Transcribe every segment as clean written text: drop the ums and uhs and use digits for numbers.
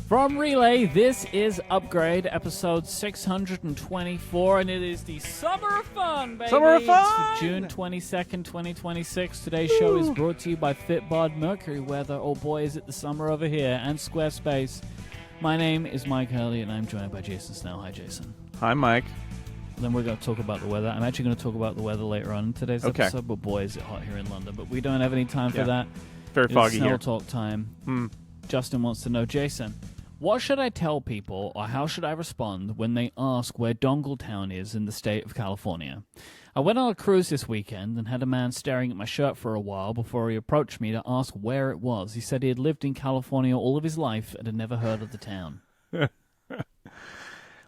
From Relay, this is Upgrade, episode 624, and it is the Summer of Fun, baby! Summer of Fun! It's for June 22nd, 2026. Today's show is brought to you by Fitbod, Mercury Weather, oh boy is it the summer over here, and Squarespace. My name is Mike Hurley, and I'm joined by Jason Snell. Hi, Jason. Hi, Mike. Then we're going to talk about the weather. I'm actually going to talk about the weather later on in today's episode, but boy is it hot here in London. But we don't have any time for that. Very foggy Snell here. Talk time. Justin wants to know, Jason, what should I tell people, or how should I respond when they ask where Dongletown is in the state of California? I went on a cruise this weekend and had a man staring at my shirt for a while before he approached me to ask where it was. He said he had lived in California all of his life and had never heard of the town.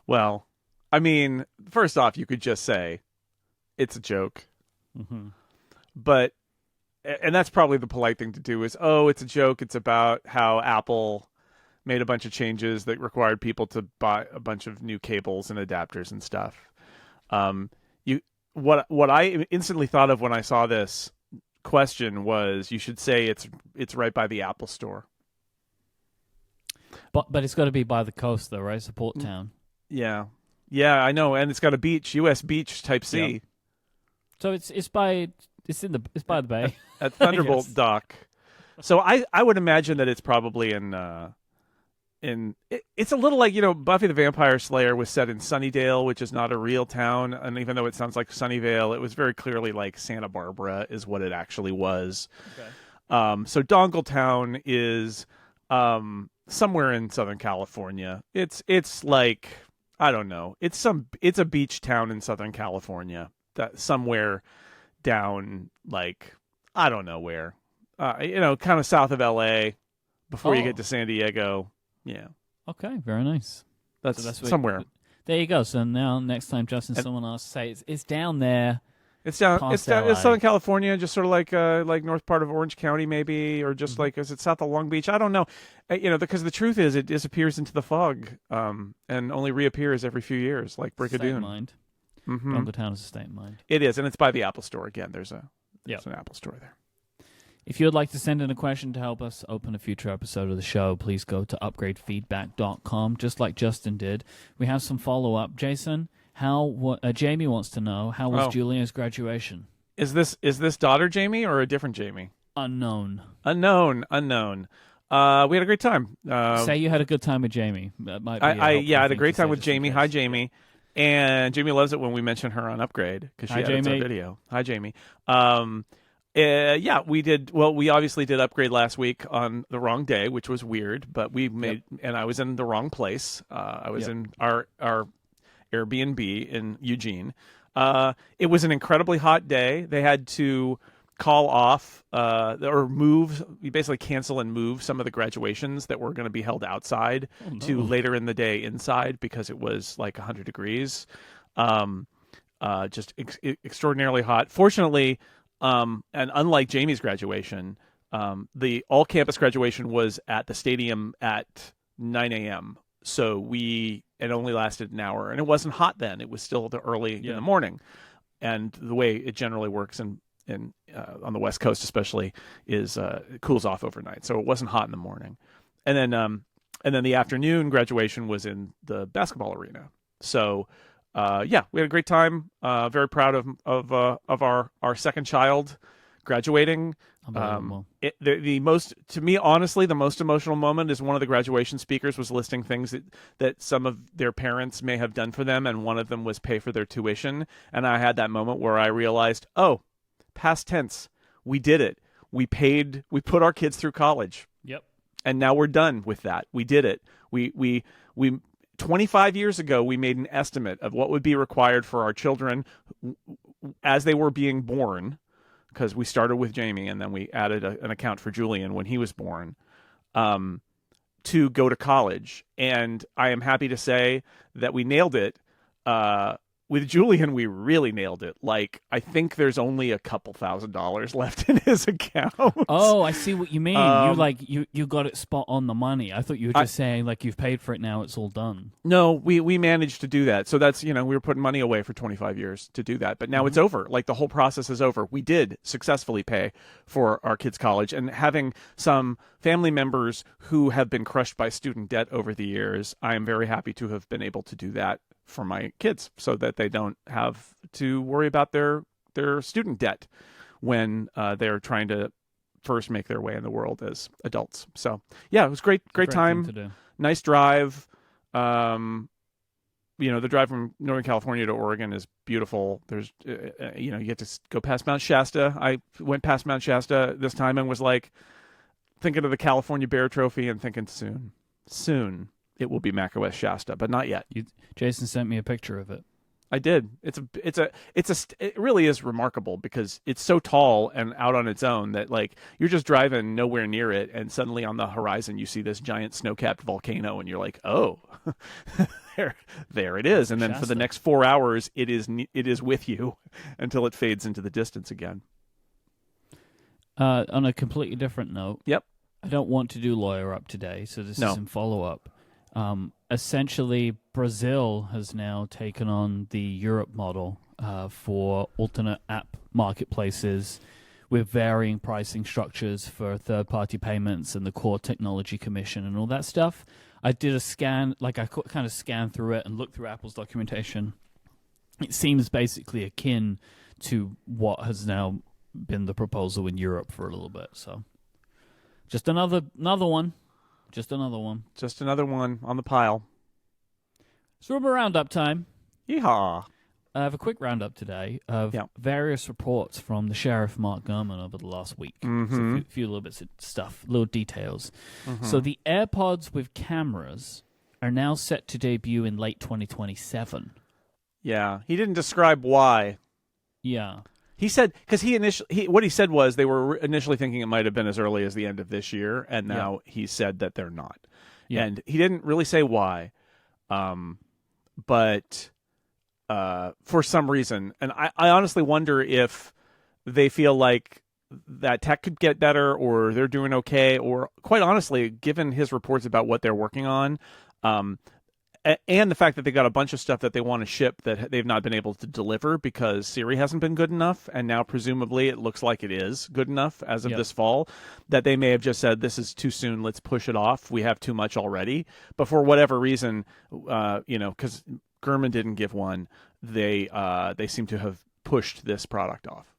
Well, I mean, first off, you could just say it's a joke. Mm-hmm. But, and that's probably the polite thing to do is, oh, it's a joke. It's about how Apple made a bunch of changes that required people to buy a bunch of new cables and adapters and stuff. What I instantly thought of when I saw this question was you should say it's right by the Apple Store. But it's got to be by the coast, though, right? Support town. Yeah, I know, and it's got a beach, U.S. beach Type C. Yeah. So it's by the bay at Thunderbolt Dock. So I would imagine that it's probably it's a little like, Buffy the Vampire Slayer was set in Sunnydale, which is not a real town, and even though it sounds like Sunnyvale, it was very clearly like Santa Barbara is what it actually was. Okay. So Dongletown is somewhere in Southern California. It's like, I don't know. It's a beach town in Southern California, that somewhere down, like, I don't know where. Kind of south of LA before you get to San Diego. Yeah. Okay, very nice. That's somewhere. There you go. So now next time someone asks, say it's down there. It's down. It's Southern California, just sort of like north part of Orange County, maybe, or just like is it south of Long Beach? I don't know. Because the truth is, it disappears into the fog, and only reappears every few years, like Brigadoon. State of mind. Dongletown is a state of mind. It is, and it's by the Apple Store again. There's an Apple Store there. If you would like to send in a question to help us open a future episode of the show, please go to upgradefeedback.com, just like Justin did. We have some follow-up. Jason, Jamie wants to know, how was Julia's graduation? Is this daughter Jamie or a different Jamie? Unknown. We had a great time. Say you had a good time with Jamie. That might be I had a great time with Jamie. Hi, Jamie. And Jamie loves it when we mention her on Upgrade because she edits our video. Hi, Jamie. We did. Well, we obviously did Upgrade last week on the wrong day, which was weird. But we made, and I was in the wrong place. I was in our Airbnb in Eugene. It was an incredibly hot day. They had to call off or move. We basically cancel and move some of the graduations that were going to be held outside to later in the day inside because it was like 100 degrees. Just extraordinarily hot. Fortunately. And unlike Jamie's graduation, the all-campus graduation was at the stadium at 9 a.m. So it only lasted an hour, and it wasn't hot then. It was still early in the morning, and the way it generally works on the West Coast, especially, is it cools off overnight. So it wasn't hot in the morning, and then the afternoon graduation was in the basketball arena. So. We had a great time. Very proud of our second child graduating. To me, honestly, the most emotional moment is one of the graduation speakers was listing things that some of their parents may have done for them, and one of them was pay for their tuition. And I had that moment where I realized, past tense, we did it. We put our kids through college. Yep. And now we're done with that. We did it. We 25 years ago, we made an estimate of what would be required for our children as they were being born, because we started with Jamie and then we added an account for Julian when he was born, to go to college. And I am happy to say that we nailed it. with Julian, we really nailed it. Like, I think there's only a couple $1,000s left in his account. Oh, I see what you mean. You got it spot on the money. I thought you were just saying like you've paid for it now, it's all done. No, we managed to do that. So that's, we were putting money away for 25 years to do that. But now it's over. Like, the whole process is over. We did successfully pay for our kids' college, and having some family members who have been crushed by student debt over the years, I am very happy to have been able to do that for my kids so that they don't have to worry about their student debt when they're trying to first make their way in the world as adults. So yeah, it was great time. Nice drive. The drive from Northern California to Oregon is beautiful. There's, you get to go past Mount Shasta. I went past Mount Shasta this time and was like thinking of the California Bear Trophy and thinking soon it will be macOS Shasta, but not yet. Jason sent me a picture of it. I did. It really is remarkable because it's so tall and out on its own that, like, you're just driving nowhere near it, and suddenly on the horizon you see this giant snow-capped volcano, and you're like, oh, there it is. And then Shasta. For the next 4 hours, it is with you until it fades into the distance again. On a completely different note. Yep. I don't want to do Lawyer Up today, so this is in follow-up. Essentially, Brazil has now taken on the Europe model for alternate app marketplaces with varying pricing structures for third-party payments and the Core Technology Commission and all that stuff. I did a scan, I kind of scanned through it and looked through Apple's documentation. It seems basically akin to what has now been the proposal in Europe for a little bit. So, just another one. Just another one. Just another one on the pile. It's Rumor Roundup time. Yeehaw. I have a quick roundup today of various reports from the Sheriff Mark Gurman over the last week. Mm-hmm. So a few little bits of stuff, little details. Mm-hmm. So the AirPods with cameras are now set to debut in late 2027. Yeah. He didn't describe why. Yeah. He said, because what he said was they were initially thinking it might have been as early as the end of this year, and now he said that they're not. Yeah. And he didn't really say why, but for some reason. And I honestly wonder if they feel like that tech could get better, or they're doing okay, or quite honestly, given his reports about what they're working on, and the fact that they got a bunch of stuff that they want to ship that they've not been able to deliver because Siri hasn't been good enough, and now presumably it looks like it is good enough as of this fall, that they may have just said, this is too soon, let's push it off, we have too much already. But for whatever reason, because Gurman didn't give one, they seem to have pushed this product off.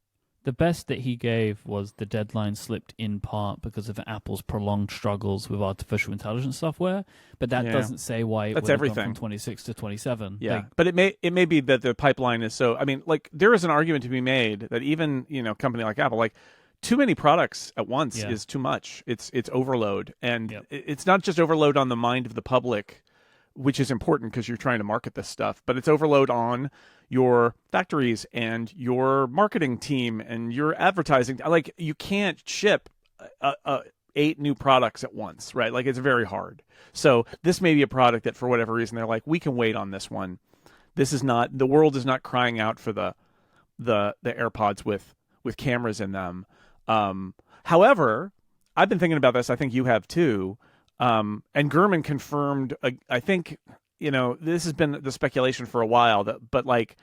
The best that he gave was the deadline slipped in part because of Apple's prolonged struggles with artificial intelligence software, but that doesn't say why it would have gone from 26 to 27. Yeah, but it may be that the pipeline is so. I mean, like, there is an argument to be made that even a company like Apple, like, too many products at once is too much. It's overload, and it's not just overload on the mind of the public, which is important because you're trying to market this stuff, but it's overload on your factories and your marketing team and your advertising. Like, you can't ship 8 new products at once, right? Like, it's very hard. So this may be a product that for whatever reason they're like, we can wait on this one. This is not, the world is not crying out for the AirPods with cameras in them. However, I've been thinking about this. I think you have too. And Gurman confirmed, I think, this has been the speculation for a while, but like,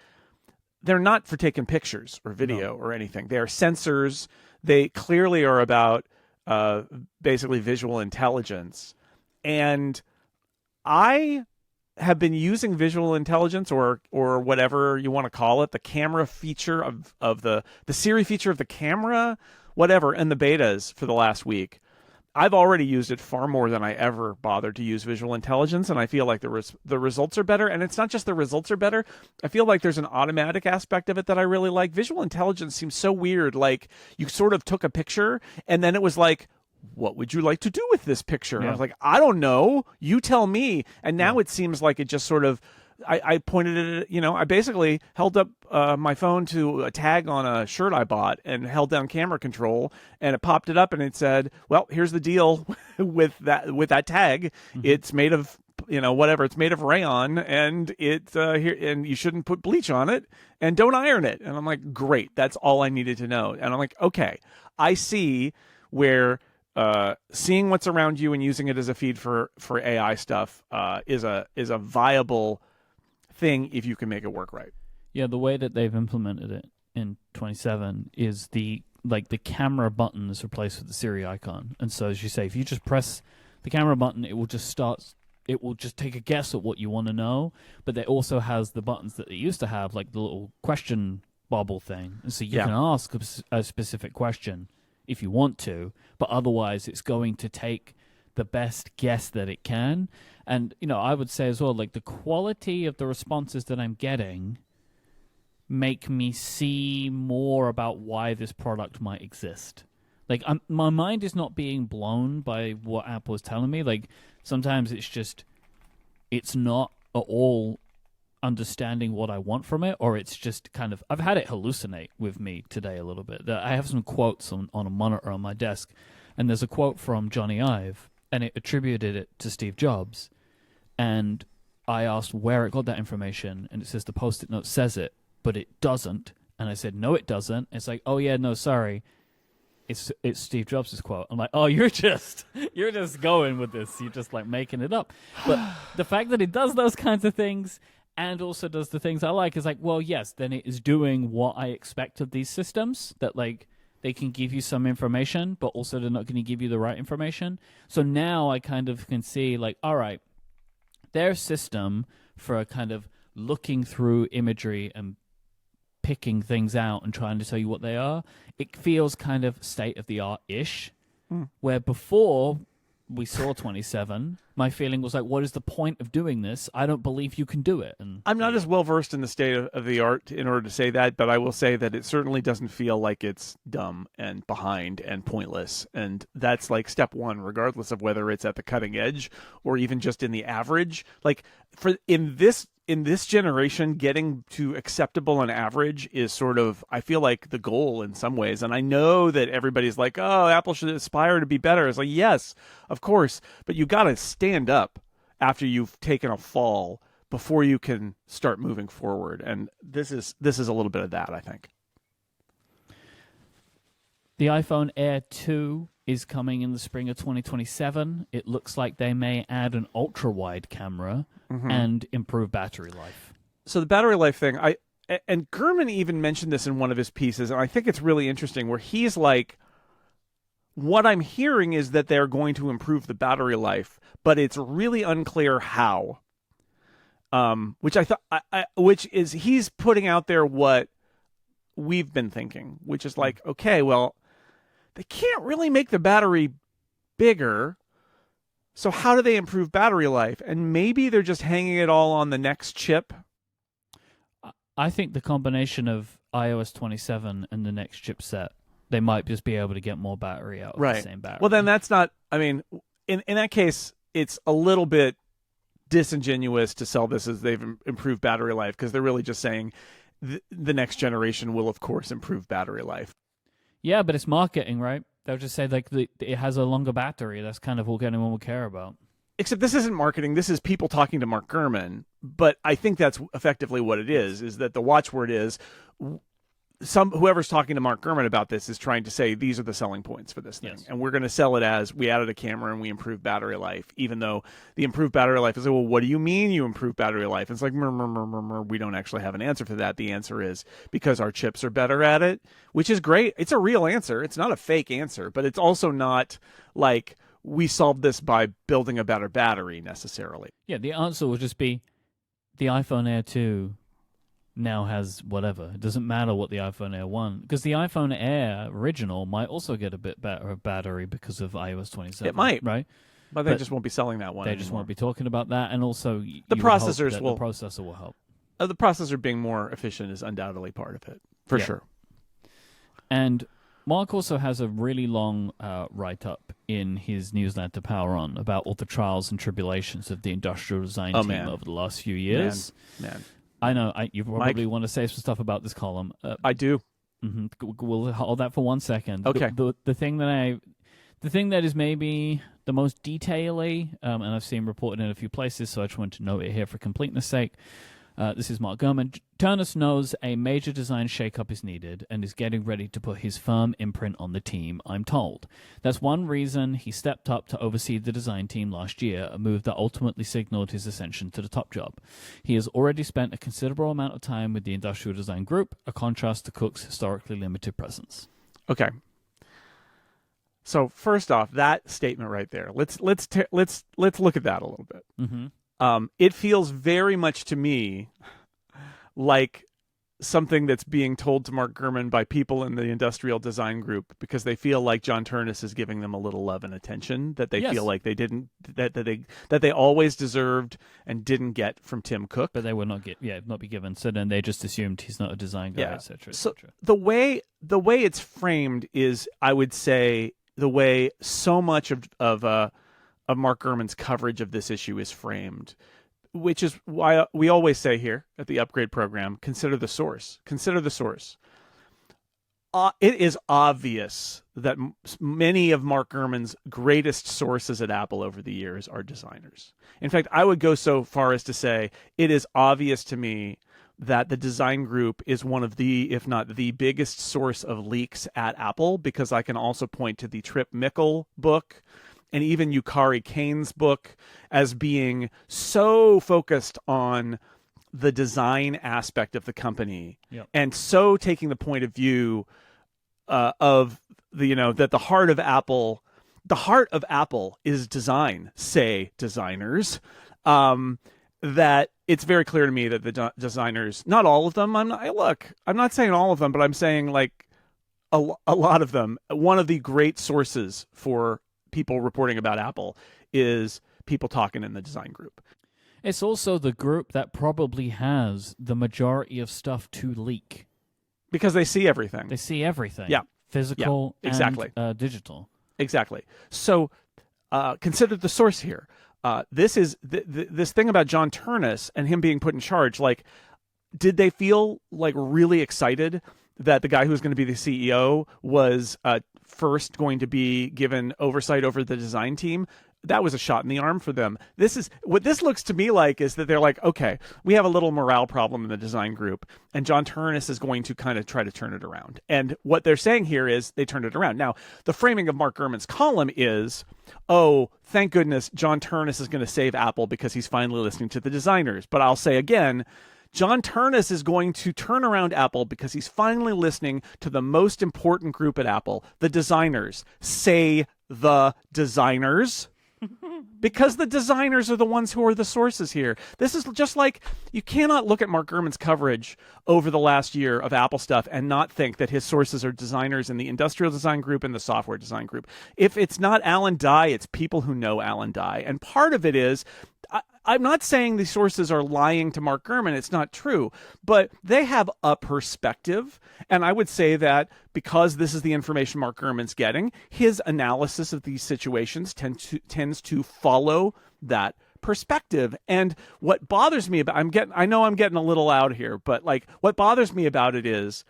they're not for taking pictures or video or anything. They are sensors. They clearly are about basically visual intelligence. And I have been using visual intelligence or whatever you want to call it, the camera feature of the Siri feature of the camera, whatever, and the betas for the last week. I've already used it far more than I ever bothered to use visual intelligence, and I feel like the results are better. And it's not just the results are better. I feel like there's an automatic aspect of it that I really like. Visual intelligence seems so weird. Like, you sort of took a picture, and then it was like, what would you like to do with this picture? And I was like, I don't know. You tell me. And now it seems like it just sort of, I pointed at it, I basically held up my phone to a tag on a shirt I bought and held down camera control, and it popped it up and it said, well, here's the deal with that tag. Mm-hmm. It's made of whatever. It's made of rayon, and and you shouldn't put bleach on it, and don't iron it. And I'm like, great, that's all I needed to know. And I'm like, okay, I see where seeing what's around you and using it as a feed for AI stuff is a viable thing if you can make it work right. Yeah, the way that they've implemented it in 27 is the camera button is replaced with the Siri icon. And so, as you say, if you just press the camera button, it will just take a guess at what you want to know. But it also has the buttons that it used to have, like the little question bubble thing. And so you can ask a specific question if you want to, but otherwise it's going to take the best guess that it can. And, I would say as well, like the quality of the responses that I'm getting make me see more about why this product might exist. Like, my mind is not being blown by what Apple is telling me. Like, sometimes it's not at all understanding what I want from it, or it's just kind of, I've had it hallucinate with me today a little bit. I have some quotes on a monitor on my desk, and there's a quote from Johnny Ive, and it attributed it to Steve Jobs. And I asked where it got that information, and it says the Post-it note says it, but it doesn't. And I said, no, it doesn't. It's like, oh yeah, no, sorry. It's Steve Jobs' quote. I'm like, oh, you're just going with this. You're just like making it up. But the fact that it does those kinds of things and also does the things I like is like, well, yes, then it is doing what I expect of these systems, that like they can give you some information, but also they're not going to give you the right information. So now I kind of can see like, all right, their system for a kind of looking through imagery and picking things out and trying to tell you what they are, it feels kind of state-of-the-art-ish, where before we saw 27, my feeling was like, what is the point of doing this? I don't believe you can do it. And I'm not as well-versed in the state of the art in order to say that, but I will say that it certainly doesn't feel like it's dumb and behind and pointless. And that's like step one, regardless of whether it's at the cutting edge or even just in the average. Like in this generation, getting to acceptable and average is sort of, I feel like, the goal in some ways. And I know that everybody's like, oh, Apple should aspire to be better. It's like, yes, of course. But you got to stand up after you've taken a fall before you can start moving forward. And this is a little bit of that, I think. The iPhone Air 2 is coming in the spring of 2027. It looks like they may add an ultra-wide camera and improve battery life. So the battery life thing, and Gurman even mentioned this in one of his pieces, and I think it's really interesting, where he's like, what I'm hearing is that they're going to improve the battery life, but it's really unclear how. Which is he's putting out there what we've been thinking, which is like, okay, well, they can't really make the battery bigger. So how do they improve battery life? And maybe they're just hanging it all on the next chip. I think the combination of iOS 27 and the next chipset, they might just be able to get more battery out of the same battery. Well, then that's not, I mean, in that case, it's a little bit disingenuous to sell this as they've improved battery life, because they're really just saying the next generation will, of course, improve battery life. Yeah, but it's marketing, right? They'll just say like it has a longer battery. That's kind of all anyone will care about. Except this isn't marketing. This is people talking to Mark Gurman. But I think that's effectively what it is that the watchword is whoever's talking to Mark Gurman about this is trying to say these are the selling points for this thing. Yes. And we're going to sell it as we added a camera and we improved battery life, even though the improved battery life is like, well, what do you mean you improved battery life? It's like, we don't actually have an answer for that. The answer is because our chips are better at it, which is great. It's a real answer. It's not a fake answer, but it's also not like we solved this by building a better battery necessarily. Yeah, the answer will just be the iPhone Air 2 now has whatever. It doesn't matter what the iPhone Air 1, because the iPhone Air original might also get a bit better battery because of iOS 27. It might, right? But they just won't be selling that one. They anymore. just won't be talking about that, and also the processors will. The processor will help. The processor being more efficient is undoubtedly part of it, for sure. And Mark also has a really long write-up in his newsletter Power On about all the trials and tribulations of the industrial design team over the last few years. Man. I know you probably want to say some stuff about this column. I do. Mm-hmm. We'll hold that for 1 second. Okay. The thing The thing that is maybe the most detail-y, and I've seen reported in a few places, so I just want to note it here for completeness sake. This is Mark Gurman. Ternus knows a major design shakeup is needed and is getting ready to put his firm imprint on the team, I'm told. That's one reason he stepped up to oversee the design team last year, a move that ultimately signaled his ascension to the top job. He has already spent a considerable amount of time with the industrial design group, a contrast to Cook's historically limited presence. Okay. So first off, that statement right there. Let's look at that a little bit. Mm-hmm. It feels very much to me like something that's being told to Mark Gurman by people in the industrial design group because they feel like John Ternus is giving them a little love and attention that they feel like they didn't that they always deserved and didn't get from Tim Cook, but they would not be given. So then they just assumed he's not a design guy, etc. So the way it's framed is, I would say, the way so much of Mark Gurman's coverage of this issue is framed, which is why we always say here at the Upgrade program, consider the source. Consider the source. It is obvious that many of Mark Gurman's greatest sources at Apple over the years are designers. In fact, I would go so far as to say it is obvious to me that the design group is one of the, if not the biggest source of leaks at Apple, because I can also point to the Trip Mickle book and even Yukari Kane's book as being so focused on the design aspect of the company, and so taking the point of view of that the heart of Apple is design, say designers, that it's very clear to me that the designers, not all of them, I'm not saying all of them, but I'm saying like a lot of them, one of the great sources for people reporting about Apple is people talking in the design group. It's also the group that probably has the majority of stuff to leak. Because they see everything. They see everything. Yeah. Physical exactly. And digital. Exactly. So consider the source here. This is this thing about John Ternus and him being put in charge. Like, did they feel like really excited that the guy who was going to be the CEO was first going to be given oversight over the design team? That was a shot in the arm for them. This is what this looks to me like, is that they're like, okay, we have a little morale problem in the design group, and John Ternus is going to kind of try to turn it around. And what they're saying here is they turned it around. Now, the framing of Mark Gurman's column is, oh, thank goodness John Ternus is going to save Apple because he's finally listening to the designers. But I'll say again, John Ternus is going to turn around Apple because he's finally listening to the most important group at Apple, the designers. Say the designers. Because the designers are the ones who are the sources here. This is just like, you cannot look at Mark Gurman's coverage over the last year of Apple stuff and not think that his sources are designers in the industrial design group and the software design group. If it's not Alan Dye, it's people who know Alan Dye. And part of it is, I'm not saying these sources are lying to Mark Gurman. It's not true. But they have a perspective. And I would say that because this is the information Mark Gurman's getting, his analysis of these situations tends to follow that perspective. And what bothers me about, I know I'm getting a little out here, but like what bothers me about it is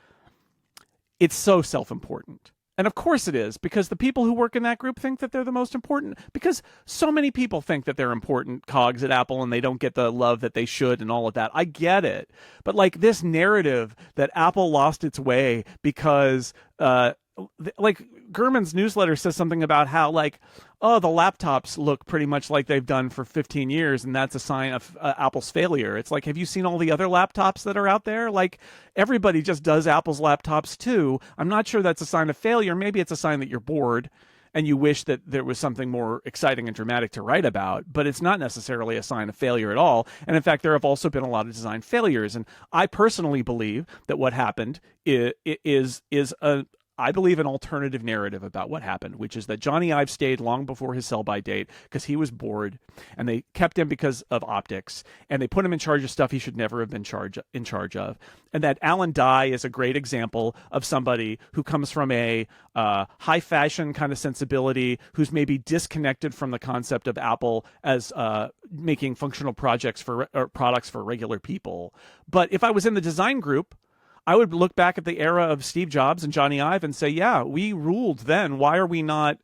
it's so self-important. And of course it is, because the people who work in that group think that they're the most important, because so many people think that they're important cogs at Apple and they don't get the love that they should and all of that. I get it. But like this narrative that Apple lost its way because like Gurman's newsletter says something about how like, oh, the laptops look pretty much like they've done for 15 years, and that's a sign of Apple's failure. It's like, have you seen all the other laptops that are out there? Like, everybody just does Apple's laptops too. I'm not sure that's a sign of failure. Maybe it's a sign that you're bored and you wish that there was something more exciting and dramatic to write about, but it's not necessarily a sign of failure at all. And in fact, there have also been a lot of design failures. And I personally believe that what happened is I believe an alternative narrative about what happened, which is that Johnny Ive stayed long before his sell-by date because he was bored, and they kept him because of optics, and they put him in charge of stuff he should never have been in charge of. And that Alan Dye is a great example of somebody who comes from a high fashion kind of sensibility, who's maybe disconnected from the concept of Apple as making functional products for regular people. But if I was in the design group, I would look back at the era of Steve Jobs and Johnny Ive and say, yeah, we ruled then. Why are we not,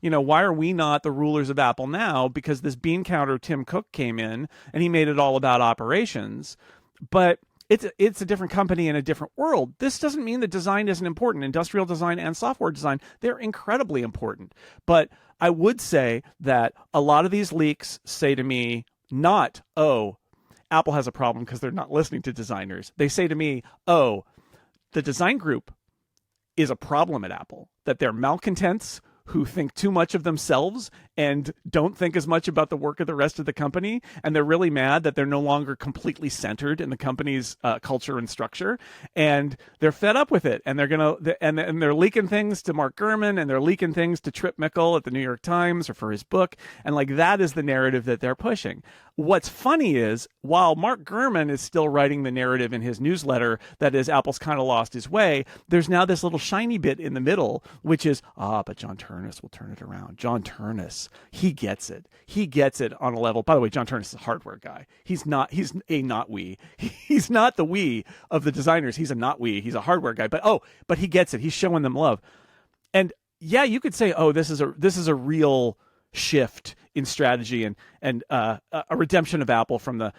why are we not the rulers of Apple now? Because this bean counter Tim Cook came in and he made it all about operations. But it's a different company in a different world. This doesn't mean that design isn't important. Industrial design and software design, they're incredibly important. But I would say that a lot of these leaks say to me, not, oh, Apple has a problem because they're not listening to designers. They say to me, oh, the design group is a problem at Apple, that they're malcontents who think too much of themselves and don't think as much about the work of the rest of the company. And they're really mad that they're no longer completely centered in the company's culture and structure. And they're fed up with it. And they're leaking things to Mark Gurman, and they're leaking things to Trip Mickle at the New York Times or for his book. And like, that is the narrative that they're pushing. What's funny is, while Mark Gurman is still writing the narrative in his newsletter that is Apple's kind of lost his way, there's now this little shiny bit in the middle, which is, but John Ternus will turn it around. John Ternus, he gets it. He gets it on a level. By the way, John Ternus is a hardware guy. He's not we. He's not the we of the designers. He's a not we. He's a hardware guy. But he gets it. He's showing them love. And yeah, you could say, this is a real shift in strategy and a redemption of Apple from the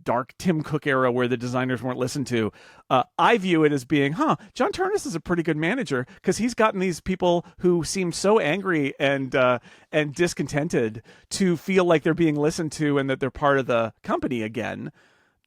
dark Tim Cook era where the designers weren't listened to. I view it as being, John Ternus is a pretty good manager because he's gotten these people who seem so angry and discontented to feel like they're being listened to and that they're part of the company again.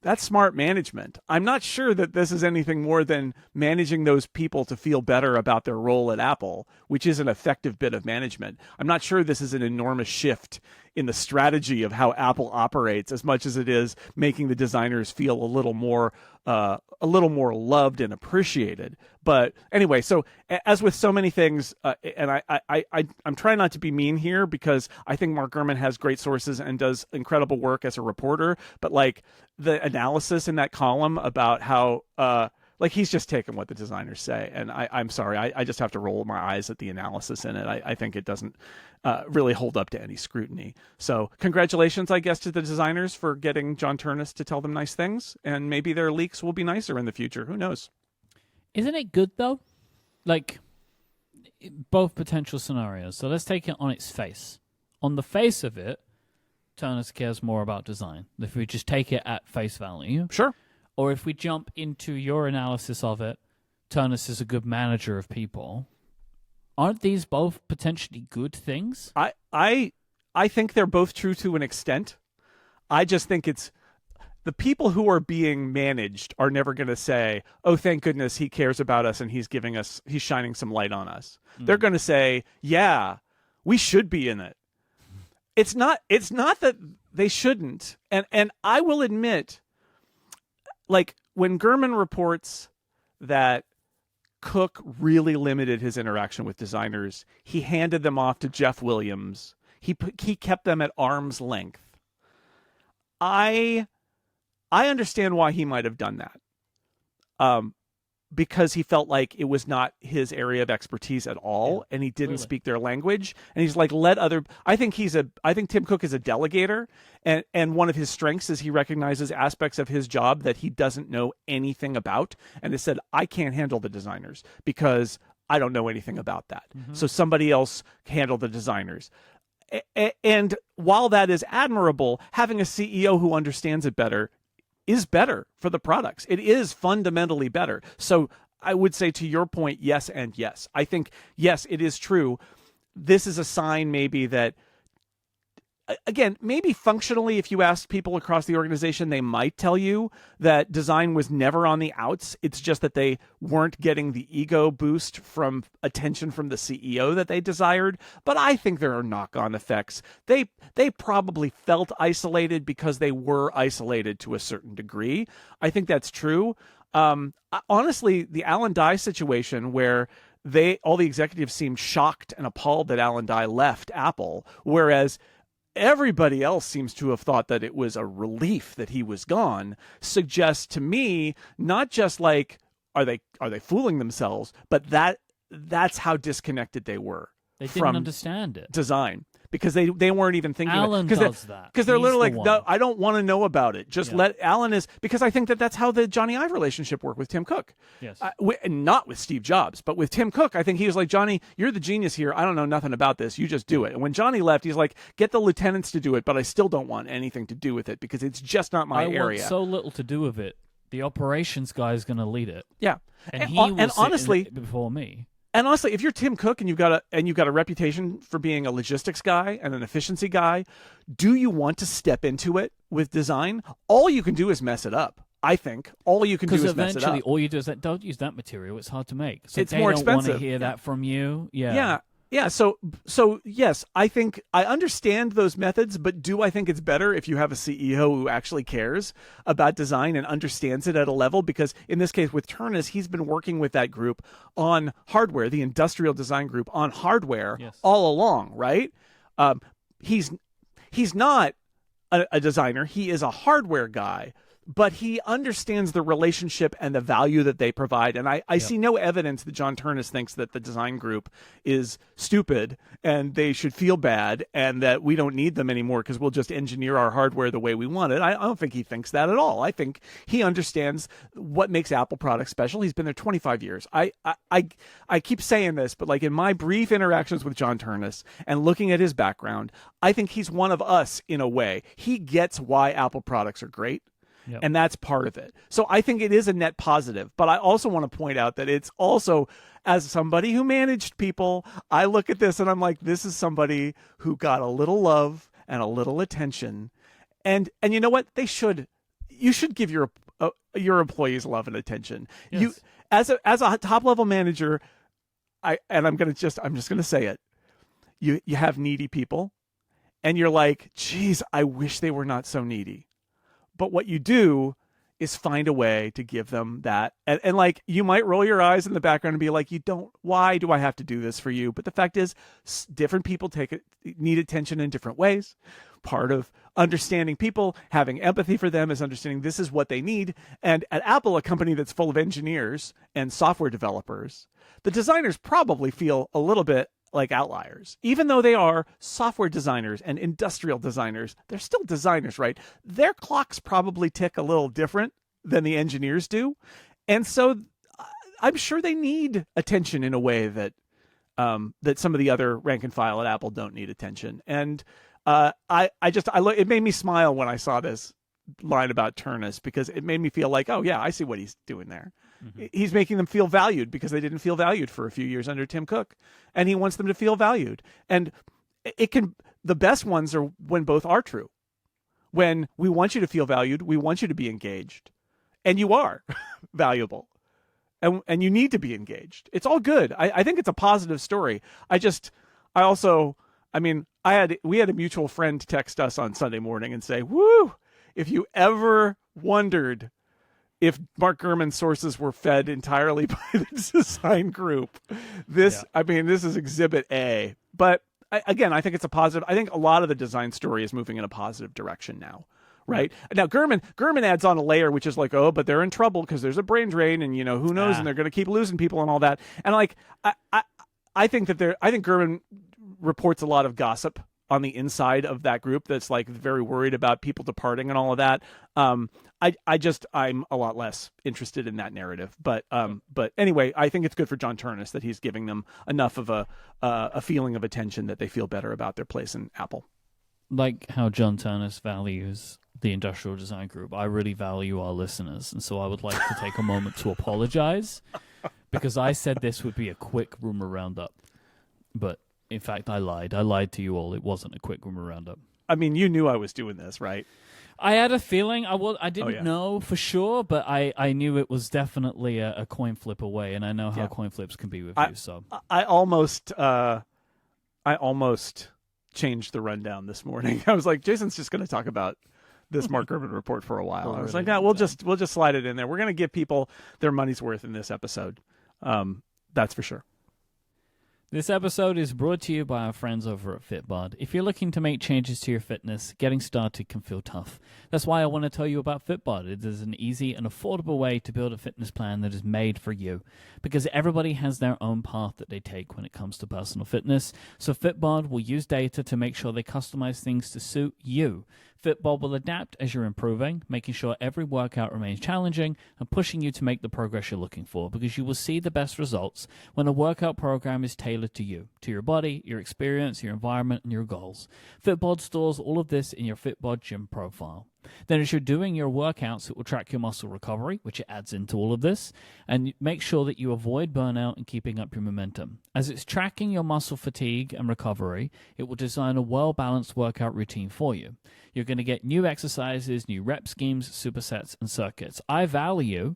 That's smart management. I'm not sure that this is anything more than managing those people to feel better about their role at Apple, which is an effective bit of management. I'm not sure this is an enormous shift in the strategy of how Apple operates as much as it is making the designers feel a little more loved and appreciated. But anyway, so as with so many things, and I'm trying not to be mean here because I think Mark Gurman has great sources and does incredible work as a reporter, but like the analysis in that column about how he's just taking what the designers say. And I'm sorry, I just have to roll my eyes at the analysis in it. I think it doesn't really hold up to any scrutiny. So congratulations, I guess, to the designers for getting John Ternus to tell them nice things. And maybe their leaks will be nicer in the future. Who knows? Isn't it good, though? Like, both potential scenarios. So let's take it on its face. On the face of it, Ternus cares more about design. If we just take it at face value. Sure. Or if we jump into your analysis of it, Ternus is a good manager of people. Aren't these both potentially good things? I think they're both true to an extent. I just think it's the people who are being managed are never going to say, oh, thank goodness he cares about us and he's shining some light on us. They're going to say, yeah, we should be in it. It's not that they shouldn't. And I will admit, like, when Gurman reports that Cook really limited his interaction with designers, he handed them off to Jeff Williams. He kept them at arm's length. I understand why he might have done that. Because he felt like it was not his area of expertise at all, and he didn't speak their language. And he's like, I think Tim Cook is a delegator, and one of his strengths is he recognizes aspects of his job that he doesn't know anything about, and has said, I can't handle the designers because I don't know anything about that. Mm-hmm. So somebody else handle the designers. And while that is admirable, having a CEO who understands it better is better for the products. It is fundamentally better. So I would say, to your point, yes and yes. I think, yes, it is true. This is a sign maybe that, again, maybe functionally, if you ask people across the organization, they might tell you that design was never on the outs. It's just that they weren't getting the ego boost from attention from the CEO that they desired. But I think there are knock-on effects. They probably felt isolated because they were isolated to a certain degree. I think that's true. Honestly, the Alan Dye situation where all the executives seemed shocked and appalled that Alan Dye left Apple, whereas everybody else seems to have thought that it was a relief that he was gone, suggests to me not just like, are they fooling themselves, but that's how disconnected they were. They didn't understand it. Design. because they weren't even thinking Alan about it. does that. Because they're He's literally the like, one. no, I don't want to know about it. Just let Alan is, because I think that's how the Johnny Ive relationship worked with Tim Cook. Yes. And not with Steve Jobs, but with Tim Cook. I think he was like, Johnny, you're the genius here. I don't know nothing about this. You just do it. And when Johnny left, he's like, get the lieutenants to do it, but I still don't want anything to do with it because it's just not my area. I want so little to do with it. The operations guy is going to lead it. Yeah. And he will sit honestly, in it before me. And honestly, if you're Tim Cook and you've got a reputation for being a logistics guy and an efficiency guy, do you want to step into it with design? All you can do is mess it up. I think all you can do is mess it up. Because eventually, all you do is don't use that material. It's hard to make. So it's they more don't expensive. want to hear that from you. Yeah. So yes, I think I understand those methods, but do I think it's better if you have a CEO who actually cares about design and understands it at a level? Because in this case with Ternus, he's been working with that group on hardware, the industrial design group on hardware all along, right? He's not a designer. He is a hardware guy. But he understands the relationship and the value that they provide. And I see no evidence that John Ternus thinks that the design group is stupid and they should feel bad and that we don't need them anymore because we'll just engineer our hardware the way we want it. I don't think he thinks that at all. I think he understands what makes Apple products special. He's been there 25 years. I keep saying this, but like in my brief interactions with John Ternus and looking at his background, I think he's one of us in a way. He gets why Apple products are great. Yep. And that's part of it. So I think it is a net positive. But I also want to point out that it's also, as somebody who managed people, I look at this and I'm like, this is somebody who got a little love and a little attention. And you know what? You should give your employees love and attention. Yes. You as a top level manager, I'm just going to say it. You have needy people and you're like, geez, I wish they were not so needy. But what you do is find a way to give them that. And like, you might roll your eyes in the background and be like, why do I have to do this for you? But the fact is, different people need attention in different ways. Part of understanding people, having empathy for them, is understanding this is what they need. And at Apple, a company that's full of engineers and software developers, the designers probably feel a little bit like outliers. Even though they are software designers and industrial designers, they're still designers, right? Their clocks probably tick a little different than the engineers do. And so I'm sure they need attention in a way that that some of the other rank and file at Apple don't need attention. And it made me smile when I saw this line about Ternus, because it made me feel like, oh yeah, I see what he's doing there. Mm-hmm. He's making them feel valued because they didn't feel valued for a few years under Tim Cook, and he wants them to feel valued. And the best ones are when both are true. When we want you to feel valued, we want you to be engaged, and you are valuable, and you need to be engaged. It's all good. I think it's a positive story. We had a mutual friend text us on Sunday morning and say, woo, if you ever wondered if Mark Gurman's sources were fed entirely by the design group, this is exhibit A. But again, I think it's a positive. I think a lot of the design story is moving in a positive direction now. Right. Now, Gurman adds on a layer, which is like, oh, but they're in trouble because there's a brain drain and, who knows, and they're going to keep losing people and all that. And like, I think Gurman reports a lot of gossip on the inside of that group that's like very worried about people departing and all of that. I'm a lot less interested in that narrative, but anyway, I think it's good for John Ternus that he's giving them enough of a feeling of attention that they feel better about their place in Apple. Like how John Ternus values the industrial design group, I really value our listeners, and so I would like to take a moment to apologize because I said this would be a quick rumor roundup, but in fact I lied. I lied to you all. It wasn't a quick rumor roundup. I mean, you knew I was doing this, right? I had a feeling. I didn't know for sure, but I knew it was definitely a coin flip away, and I know how coin flips can be with you. So I almost changed the rundown this morning. I was like, Jason's just going to talk about this Mark Gurman report for a while. I was like, no, we'll just slide it in there. We're going to give people their money's worth in this episode. That's for sure. This episode is brought to you by our friends over at Fitbod. If you're looking to make changes to your fitness, getting started can feel tough. That's why I want to tell you about Fitbod. It is an easy and affordable way to build a fitness plan that is made for you. Because everybody has their own path that they take when it comes to personal fitness. So Fitbod will use data to make sure they customize things to suit you. Fitbod will adapt as you're improving, making sure every workout remains challenging and pushing you to make the progress you're looking for, because you will see the best results when a workout program is tailored to you, to your body, your experience, your environment, and your goals. Fitbod stores all of this in your Fitbod gym profile. Then as you're doing your workouts, it will track your muscle recovery, which it adds into all of this, and make sure that you avoid burnout and keeping up your momentum. As it's tracking your muscle fatigue and recovery, it will design a well-balanced workout routine for you. You're going to get new exercises, new rep schemes, supersets, and circuits. I value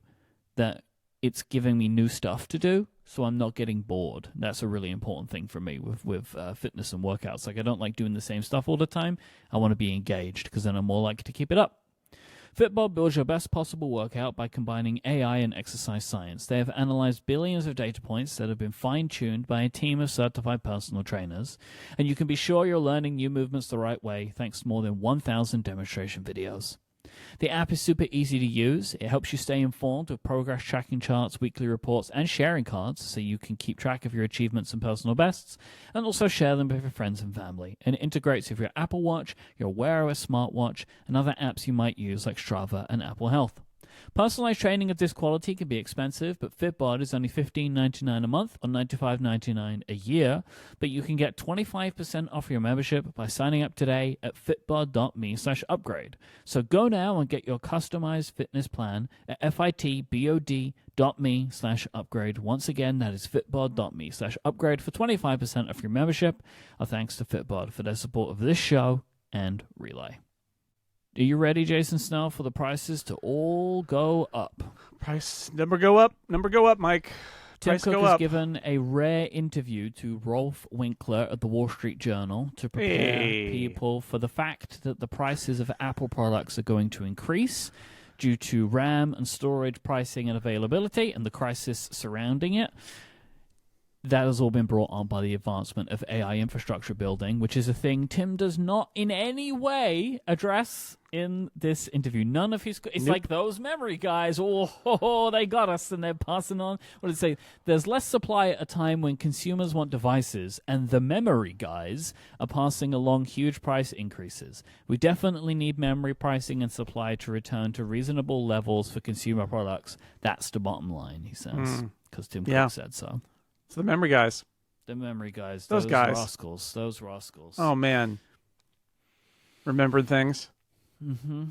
that it's giving me new stuff to do, so I'm not getting bored. That's a really important thing for me with fitness and workouts. Like, I don't like doing the same stuff all the time. I want to be engaged, because then I'm more likely to keep it up. Fitbod builds your best possible workout by combining AI and exercise science. They have analyzed billions of data points that have been fine-tuned by a team of certified personal trainers, and you can be sure you're learning new movements the right way thanks to more than 1,000 demonstration videos. The app is super easy to use. It helps you stay informed with progress tracking charts, weekly reports, and sharing cards so you can keep track of your achievements and personal bests, and also share them with your friends and family. And it integrates with your Apple Watch, your Wear OS smartwatch, and other apps you might use like Strava and Apple Health. Personalized training of this quality can be expensive, but Fitbod is only $15.99 a month or $95.99 a year. But you can get 25% off your membership by signing up today at fitbod.me/upgrade. So go now and get your customized fitness plan at fitbod.me/upgrade. Once again, that is fitbod.me/upgrade for 25% off your membership. Our thanks to Fitbod for their support of this show and Relay. Are you ready, Jason Snell, for the prices to all go up? Price number go up, Mike. Tim Price Cook go has up. given a rare interview to Rolf Winkler at the Wall Street Journal to prepare people for the fact that the prices of Apple products are going to increase due to RAM and storage pricing and availability and the crisis surrounding it. That has all been brought on by the advancement of AI infrastructure building, which is a thing Tim does not in any way address in this interview. None of his... It's like those memory guys. Oh, they got us, and they're passing on. What did it say? There's less supply at a time when consumers want devices, and the memory guys are passing along huge price increases. We definitely need memory pricing and supply to return to reasonable levels for consumer products. That's the bottom line, he says, because Tim Cook said so. It's the memory guys. The memory guys. Those guys. Rascals. Those rascals. Oh, man. Remembered things. Mm-hmm.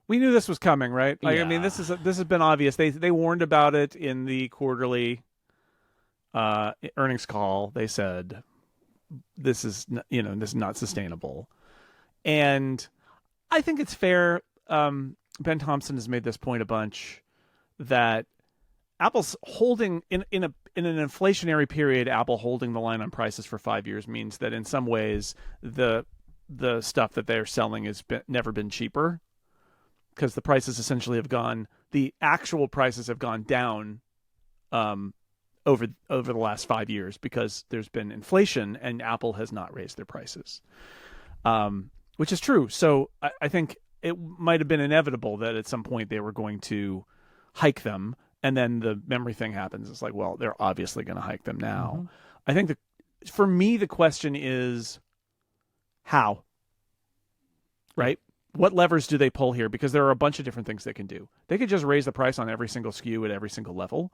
We knew this was coming, right? Yeah. I mean, this has been obvious. They warned about it in the quarterly earnings call. They said this is not sustainable, and I think it's fair. Ben Thompson has made this point a bunch that Apple's holding in an inflationary period. Apple holding the line on prices for 5 years means that in some ways the stuff that they're selling has never been cheaper, because the prices essentially have gone. The actual prices have gone down over the last 5 years because there's been inflation and Apple has not raised their prices, which is true. So I think it might have been inevitable that at some point they were going to hike them. And then the memory thing happens. It's like, well, they're obviously going to hike them now. Mm-hmm. I think for me, the question is how, right? What levers do they pull here? Because there are a bunch of different things they can do. They could just raise the price on every single SKU at every single level.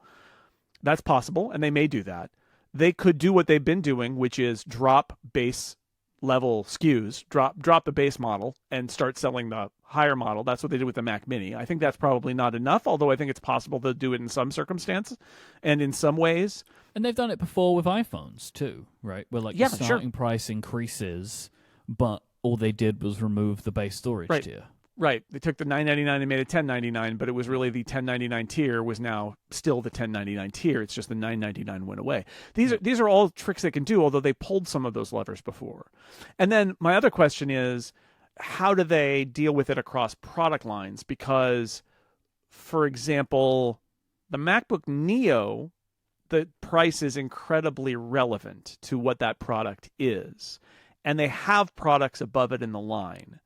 That's possible, and they may do that. They could do what they've been doing, which is drop base level SKUs, drop the base model and start selling the higher model. That's what they did with the Mac Mini. I think that's probably not enough, although I think it's possible to do it in some circumstances and in some ways. And they've done it before with iPhones too, right? Where the starting price increases, but all they did was remove the base storage tier. Right. They took the $9.99 and made it $10.99, but it was really the $10.99 tier was now still the $10.99 tier. It's just the $9.99 went away. These are all tricks they can do, although they pulled some of those levers before. And then my other question is, how do they deal with it across product lines? Because, for example, the MacBook Neo the price is incredibly relevant to what that product is. And they have products above it in the line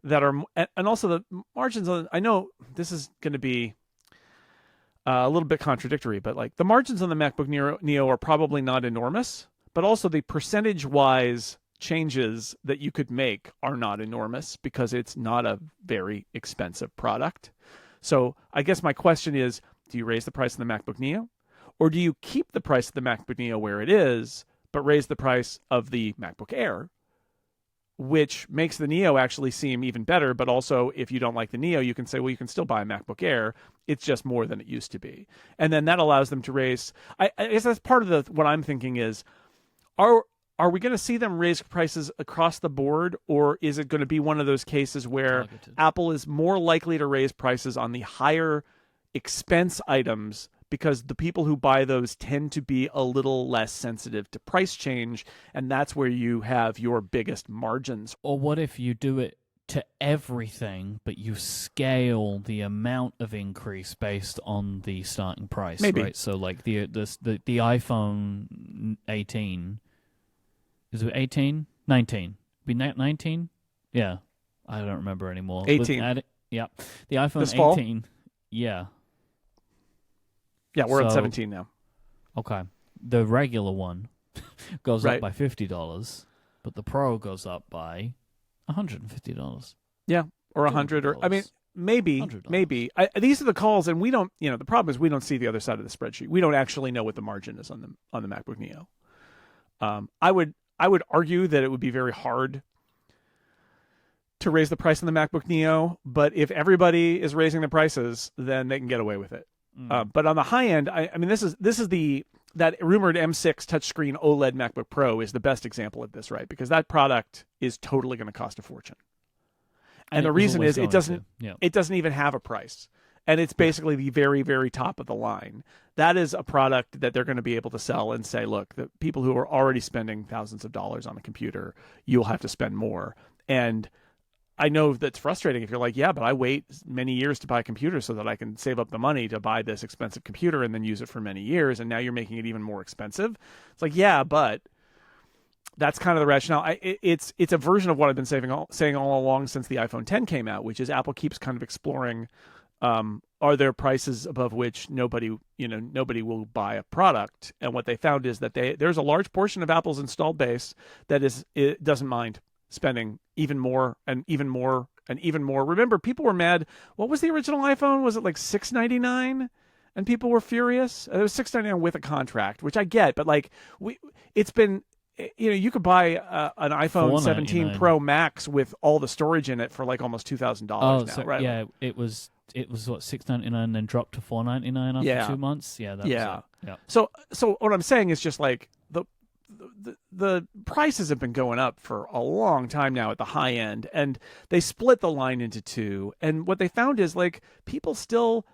that are, and also the margins on, I know this is going to be a little bit contradictory, but like the margins on the MacBook Neo are probably not enormous, but also the percentage-wise changes that you could make are not enormous because it's not a very expensive product. So I guess my question is, do you raise the price of the MacBook Neo? Or do you keep the price of the MacBook Neo where it is, but raise the price of the MacBook Air, which makes the Neo actually seem even better, but also if you don't like the Neo, you can say, well, you can still buy a MacBook Air. It's just more than it used to be. And then that allows them to raise, I guess that's part of what I'm thinking is, are we going to see them raise prices across the board, or is it going to be one of those cases where Apple is more likely to raise prices on the higher expense items because the people who buy those tend to be a little less sensitive to price change, and that's where you have your biggest margins? Or what if you do it to everything, but you scale the amount of increase based on the starting price? Maybe. Right? So like the iPhone 18, is it 18? 19. Be 19? Yeah. I don't remember anymore. 18. Yeah. The iPhone this 18. Fall? Yeah. Yeah, we're on 17 now. Okay. The regular one goes Right. up by $50, but the Pro goes up by $150. Yeah, or 100, or I mean, maybe. $100. These are the calls, and we don't. You know, the problem is we don't see the other side of the spreadsheet. We don't actually know what the margin is on the MacBook Neo. I would argue that it would be very hard to raise the price on the MacBook Neo, but if everybody is raising the prices, then they can get away with it. But on the high end, I mean, this is that rumored M6 touchscreen OLED MacBook Pro is the best example of this, right? Because that product is totally going to cost a fortune, and the reason is it doesn't even have a price, and it's basically the very, very top of the line. That is a product that they're going to be able to sell and say, look, the people who are already spending thousands of dollars on a computer, you'll have to spend more. And I know that's frustrating if you're like, yeah, but I wait many years to buy a computer so that I can save up the money to buy this expensive computer and then use it for many years, and now you're making it even more expensive. It's like, yeah, but that's kind of the rationale. It's a version of what I've been saying all along since the iPhone 10 came out, which is Apple keeps kind of exploring, are there prices above which nobody will buy a product? And what they found is that there's a large portion of Apple's installed base that it doesn't mind spending even more and even more and even more. Remember, people were mad. What was the original iPhone? Was it like $699? And people were furious. It was $699 with a contract, which I get, but like it's been, you could buy an iPhone 17 Pro Max with all the storage in it for like almost $2,000 now, right? Yeah, it was what, $699 and then dropped to $499 after 2 months. Yeah, that was it. Yeah. So what I'm saying is just like the prices have been going up for a long time now at the high end, and they split the line into two. And what they found is like people still,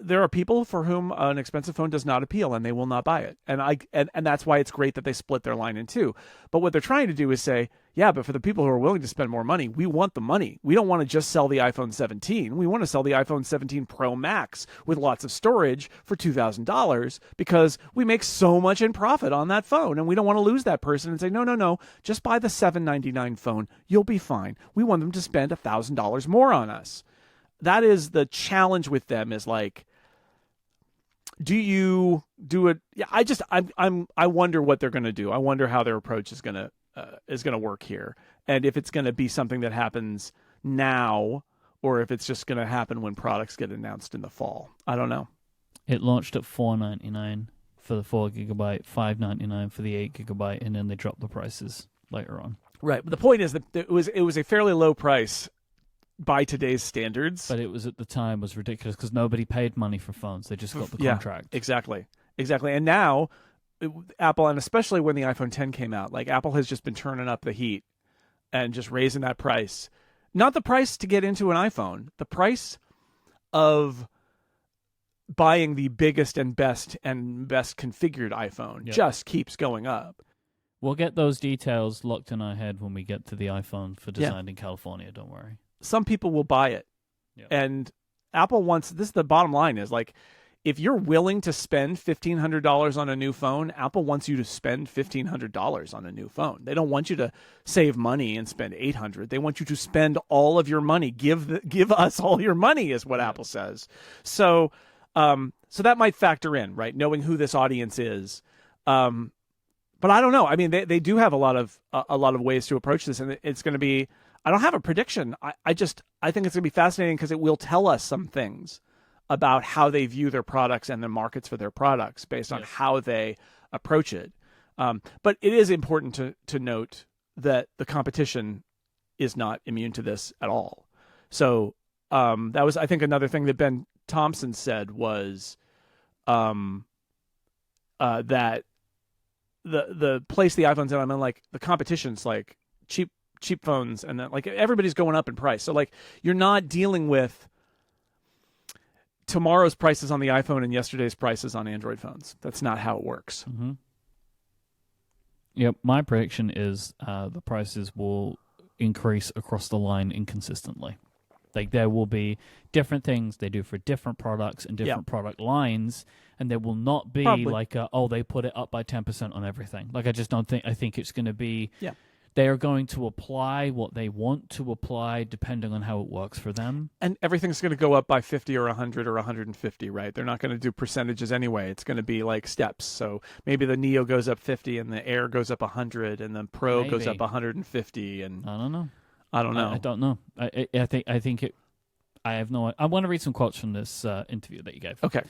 there are people for whom an expensive phone does not appeal and they will not buy it. And that's why it's great that they split their line in two. But what they're trying to do is say, yeah, but for the people who are willing to spend more money, we want the money. We don't want to just sell the iPhone 17. We want to sell the iPhone 17 Pro Max with lots of storage for $2,000 because we make so much in profit on that phone. And we don't want to lose that person and say, no, just buy the $799 phone. You'll be fine. We want them to spend $1,000 more on us. That is the challenge with them, is like, do you do it? Yeah, I wonder what they're going to do. I wonder how their approach is going to work here, and if it's going to be something that happens now, or if it's just going to happen when products get announced in the fall. I don't know. It launched at $499 for the 4 gigabyte, $599 for the 8 gigabyte, and then they dropped the prices later on. Right, but the point is that it was a fairly low price by today's standards. But it was, at the time, was ridiculous because nobody paid money for phones. They just got the contract. Exactly. And now, Apple, and especially when the iPhone 10 came out, like Apple has just been turning up the heat and just raising that price. Not the price to get into an iPhone, the price of buying the biggest and best configured iPhone just keeps going up. We'll get those details locked in our head when we get to the iPhone for designed in California. Don't worry. Some people will buy it. And Apple wants, this, the bottom line is like, if you're willing to spend $1,500 on a new phone, Apple wants you to spend $1,500 on a new phone. They don't want you to save money and spend $800. They want you to spend all of your money. Give us all your money is what Apple says. So that might factor in, right? Knowing who this audience is. But I don't know. I mean, they do have a lot of ways to approach this, and it's going to be. I don't have a prediction. I think it's going to be fascinating because it will tell us some things about how they view their products and the markets for their products based on how they approach it. But it is important to note that the competition is not immune to this at all. So that was, I think, another thing that Ben Thompson said was that the place the iPhone's in, I mean, like the competition's like cheap phones, and then like everybody's going up in price. So like you're not dealing with tomorrow's prices on the iPhone and yesterday's prices on Android phones. That's not how it works. Mm-hmm. Yep, my prediction is the prices will increase across the line inconsistently. Like there will be different things they do for different products and different product lines, and there will not be like they put it up by 10% on everything. Like I just don't think. I think it's going to be. Yeah. They are going to apply what they want to apply depending on how it works for them. And everything's going to go up by 50 or 100 or 150, right? They're not going to do percentages anyway. It's going to be like steps. So maybe the Neo goes up 50 and the Air goes up 100 and the Pro goes up 150. And I don't know. I don't know. I think it. I have no. I want to read some quotes from this interview that you gave. Okay.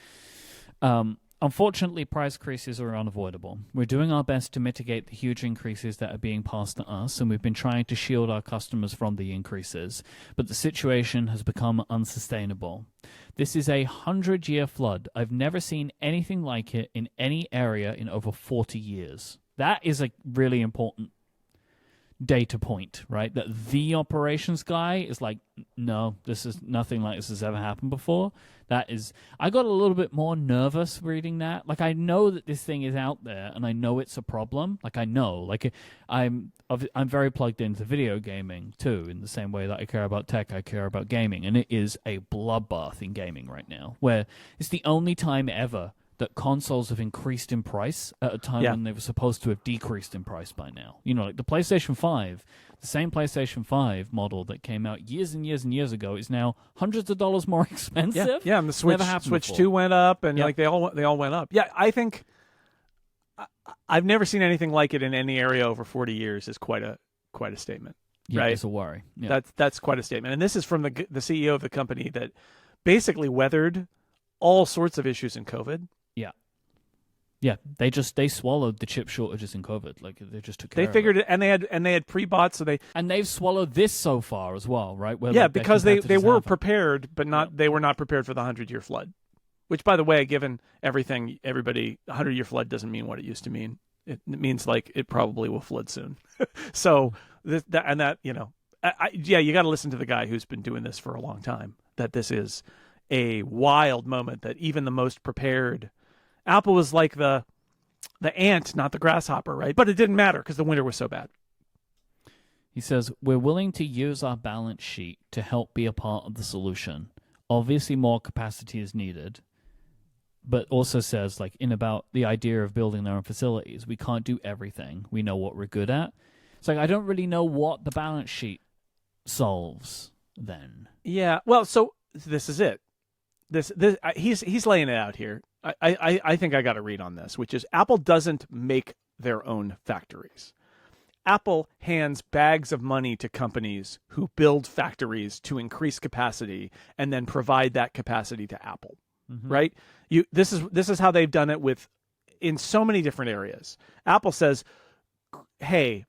Unfortunately, price increases are unavoidable. We're doing our best to mitigate the huge increases that are being passed to us, and we've been trying to shield our customers from the increases. But the situation has become unsustainable. This is a 100-year flood. I've never seen anything like it in any area in over 40 years. That is a really important data point, right? That the operations guy is like, no, this is nothing like this has ever happened before. That is, I got a little bit more nervous reading that. Like, I know that this thing is out there, and I know it's a problem. Like, I know, like, I'm very plugged into video gaming too. In the same way that I care about tech, I care about gaming, and it is a bloodbath in gaming right now, where it's the only time ever that consoles have increased in price at a time when they were supposed to have decreased in price by now. You know, like the PlayStation 5, the same PlayStation 5 model that came out years and years and years ago is now hundreds of dollars more expensive. Yeah, and the Switch 2 went up, and like they all went up. Yeah, I think I've never seen anything like it in any area over 40 years is quite a statement. Yeah, right? It's a worry. Yeah. That's quite a statement. And this is from the CEO of the company that basically weathered all sorts of issues in COVID. Yeah, they swallowed the chip shortages in COVID. Like they just took care of it. They figured it, and they had pre-bought, so they've swallowed this so far as well, right? Where, like, because they were prepared, but they were not prepared for the 100-year flood. Which, by the way, given everything, everybody, 100-year flood doesn't mean what it used to mean. It means like it probably will flood soon. So you got to listen to the guy who's been doing this for a long time. That this is a wild moment that even the most prepared. Apple was like the ant, not the grasshopper, right? But it didn't matter because the winter was so bad. He says, we're willing to use our balance sheet to help be a part of the solution. Obviously, more capacity is needed. But also says, like, about the idea of building their own facilities, we can't do everything. We know what we're good at. It's like, I don't really know what the balance sheet solves then. Yeah, well, so this is it. He's laying it out here. I think I got to read on this, which is Apple doesn't make their own factories. Apple hands bags of money to companies who build factories to increase capacity and then provide that capacity to Apple, right? This is how they've done it in so many different areas. Apple says, hey,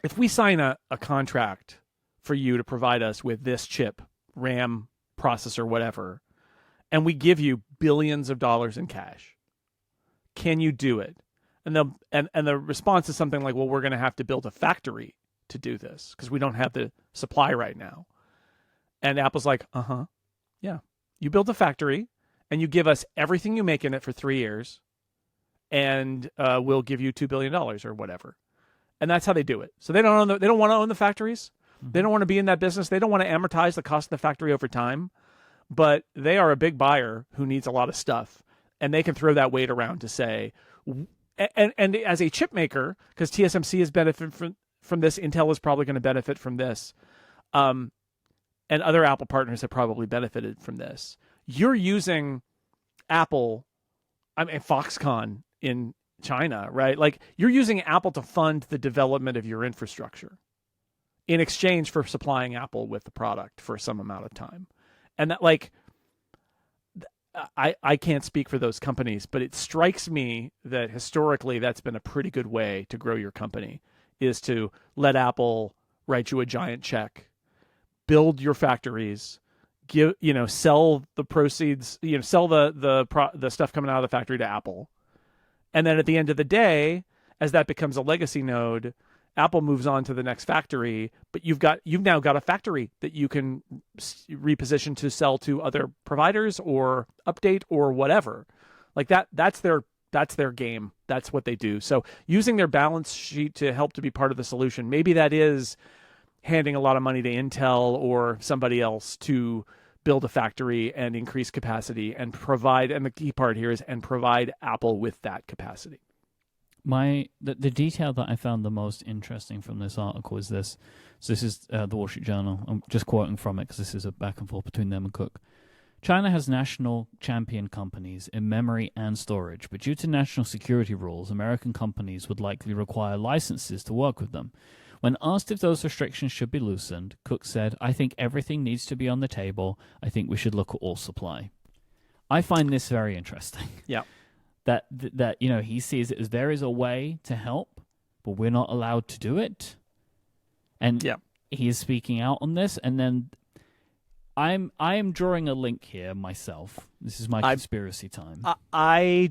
if we sign a contract for you to provide us with this chip, RAM, processor, whatever, and we give you billions of dollars in cash, can you do it? And the response is something like, well, we're going to have to build a factory to do this because we don't have the supply right now. And Apple's like, yeah. You build a factory and you give us everything you make in it for 3 years, and we'll give you $2 billion or whatever. And that's how they do it. So they don't want to own the factories. They don't want to be in that business. They don't want to amortize the cost of the factory over time. but they are a big buyer who needs a lot of stuff, and they can throw that weight around to say, and as a chip maker, because TSMC has benefited from this, Intel is probably going to benefit from this, and other Apple partners have probably benefited from this. You're using Apple, Foxconn in China, right? Like, you're using Apple to fund the development of your infrastructure in exchange for supplying Apple with the product for some amount of time. And that, like, I can't speak for those companies, but it strikes me that historically that's been a pretty good way to grow your company, is to let Apple write you a giant check, build your factories, sell the proceeds, sell the stuff coming out of the factory to Apple. And then at the end of the day, as that becomes a legacy node, Apple moves on to the next factory, but you've now got a factory that you can reposition to sell to other providers or update or whatever. Like that's their game. That's what they do. So using their balance sheet to help to be part of the solution, maybe that is handing a lot of money to Intel or somebody else to build a factory and increase capacity and provide, and the key part here is, and provide Apple with that capacity. The detail that I found the most interesting from this article is this. So this is the Wall Street Journal. I'm just quoting from it because this is a back and forth between them and Cook. China has national champion companies in memory and storage, but due to national security rules, American companies would likely require licenses to work with them. When asked if those restrictions should be loosened, Cook said, "I think everything needs to be on the table. I think we should look at all supply." I find this very interesting. Yeah. That he sees it as there is a way to help, but we're not allowed to do it. And he is speaking out on this. And then I am drawing a link here myself. This is my conspiracy time. I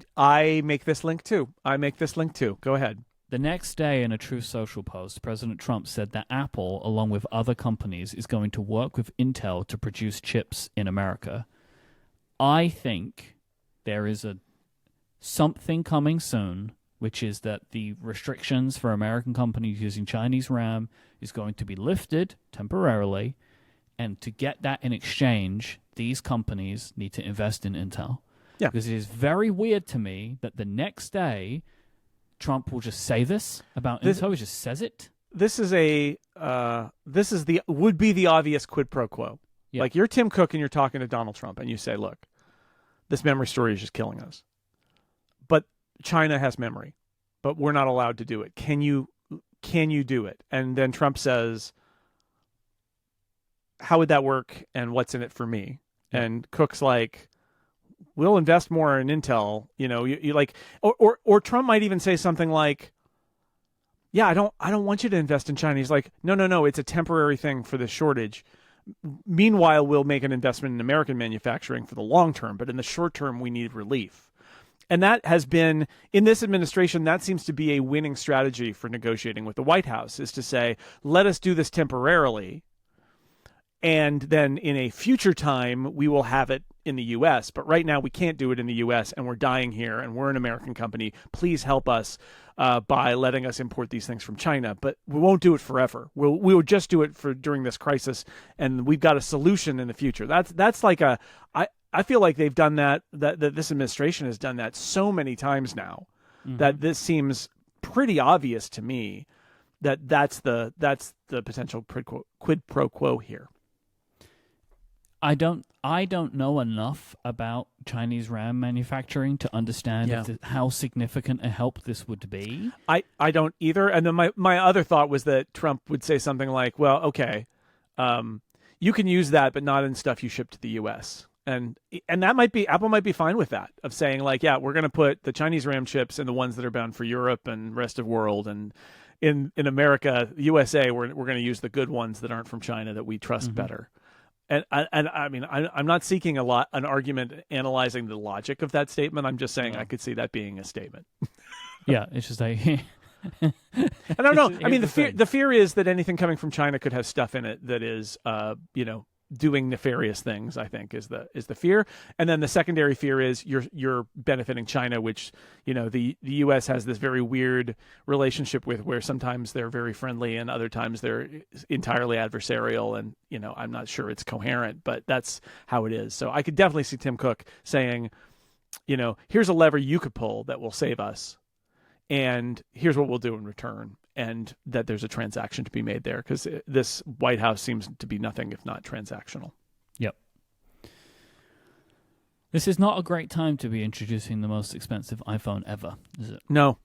make this link too. Go ahead. The next day, in a Truth Social post, President Trump said that Apple, along with other companies, is going to work with Intel to produce chips in America. I think there is something coming soon, which is that the restrictions for American companies using Chinese RAM is going to be lifted temporarily, and to get that in exchange, these companies need to invest in Intel. Yeah. Because it is very weird to me that the next day Trump will just say this about Intel. He just says it. This would be the obvious quid pro quo. Yeah. Like, you're Tim Cook and you're talking to Donald Trump and you say, "Look, this memory story is just killing us. But China has memory, but we're not allowed to do it. Can you do it?" And then Trump says, "How would that work? And what's in it for me?" And Cook's like, "We'll invest more in Intel." You like, or Trump might even say something like, "Yeah, I don't want you to invest in China." He's like, No, it's a temporary thing for the shortage. Meanwhile, we'll make an investment in American manufacturing for the long term, but in the short term, we need relief. And that has been, in this administration, that seems to be a winning strategy for negotiating with the White House, is to say, let us do this temporarily, and then in a future time, we will have it in the U.S. But right now, we can't do it in the U.S., and we're dying here, and we're an American company. Please help us by letting us import these things from China. But we won't do it forever. We'll just do it for during this crisis, and we've got a solution in the future. That's like I feel like they've done that this administration has done that so many times now, that this seems pretty obvious to me that's the potential quid pro quo here. I don't know enough about Chinese RAM manufacturing to understand how significant a help this would be. I don't either. And then my other thought was that Trump would say something like, "Well, okay, you can use that, but not in stuff you ship to the U.S." And that might be, Apple might be fine with that, of saying like, yeah, we're going to put the Chinese RAM chips in the ones that are bound for Europe and rest of world, and in America, USA, we're going to use the good ones that aren't from China that we trust better. And I mean, I'm not seeking an argument analyzing the logic of that statement. I'm just saying I could see that being a statement. Yeah, it's just like I don't know. I mean, the fear is that anything coming from China could have stuff in it that is, doing nefarious things, I think, is the fear. And then the secondary fear is you're benefiting China, which, the US has this very weird relationship with, where sometimes they're very friendly and other times they're entirely adversarial, and I'm not sure it's coherent, but that's how it is. So I could definitely see Tim Cook saying, here's a lever you could pull that will save us, and here's what we'll do in return, and that there's a transaction to be made there, because this White House seems to be nothing if not transactional. Yep. This is not a great time to be introducing the most expensive iPhone ever, is it? No.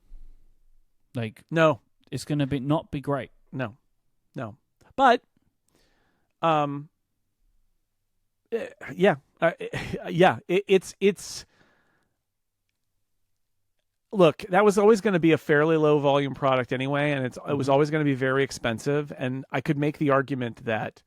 No. It's going to not be great. No. But, it's. Look, that was always going to be a fairly low volume product anyway, and it was always going to be very expensive. And I could make the argument that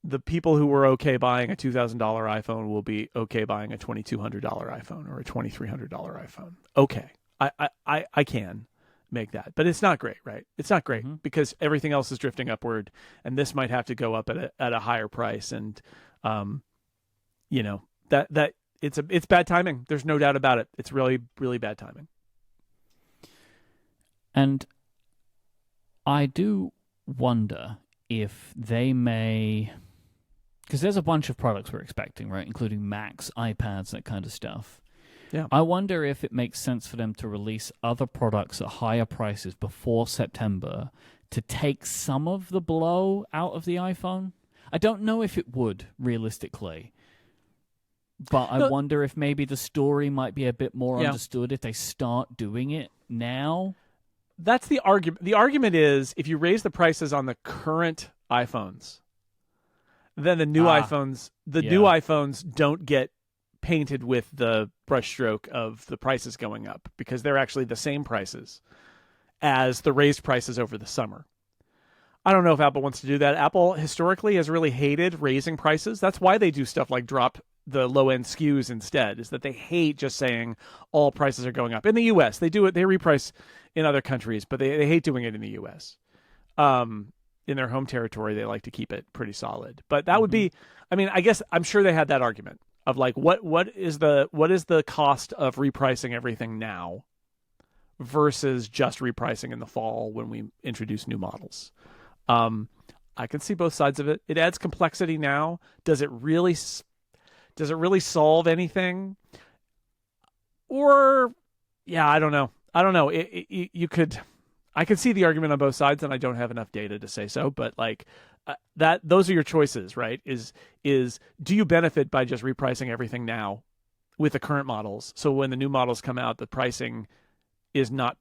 the people who were okay buying a $2,000 iPhone will be okay buying a $2,200 iPhone or a $2,300 iPhone. Okay, I can make that, but it's not great, right? It's not great because everything else is drifting upward, and this might have to go up at a higher price, and that. It's bad timing. There's no doubt about it. It's really, really bad timing. And I do wonder if they may, because there's a bunch of products we're expecting, right? Including Macs, iPads, that kind of stuff. Yeah. I wonder if it makes sense for them to release other products at higher prices before September to take some of the blow out of the iPhone. I don't know if it would, realistically. But I wonder if maybe the story might be a bit more understood if they start doing it now. That's the argument. The argument is, if you raise the prices on the current iPhones, then the new iPhones don't get painted with the brushstroke of the prices going up, because they're actually the same prices as the raised prices over the summer. I don't know if Apple wants to do that. Apple historically has really hated raising prices. That's why they do stuff like drop the low-end SKUs instead, is that they hate just saying all prices are going up. In the U.S., they do it. They reprice in other countries, but they hate doing it in the U.S. In their home territory, they like to keep it pretty solid. But that would be, I guess I'm sure they had that argument of like, what is the cost of repricing everything now versus just repricing in the fall when we introduce new models. I can see both sides of it. It adds complexity now. Does it really solve anything? Or, I don't know. I could see the argument on both sides, and I don't have enough data to say so. But like those are your choices, right? Is do you benefit by just repricing everything now with the current models? So when the new models come out, the pricing is not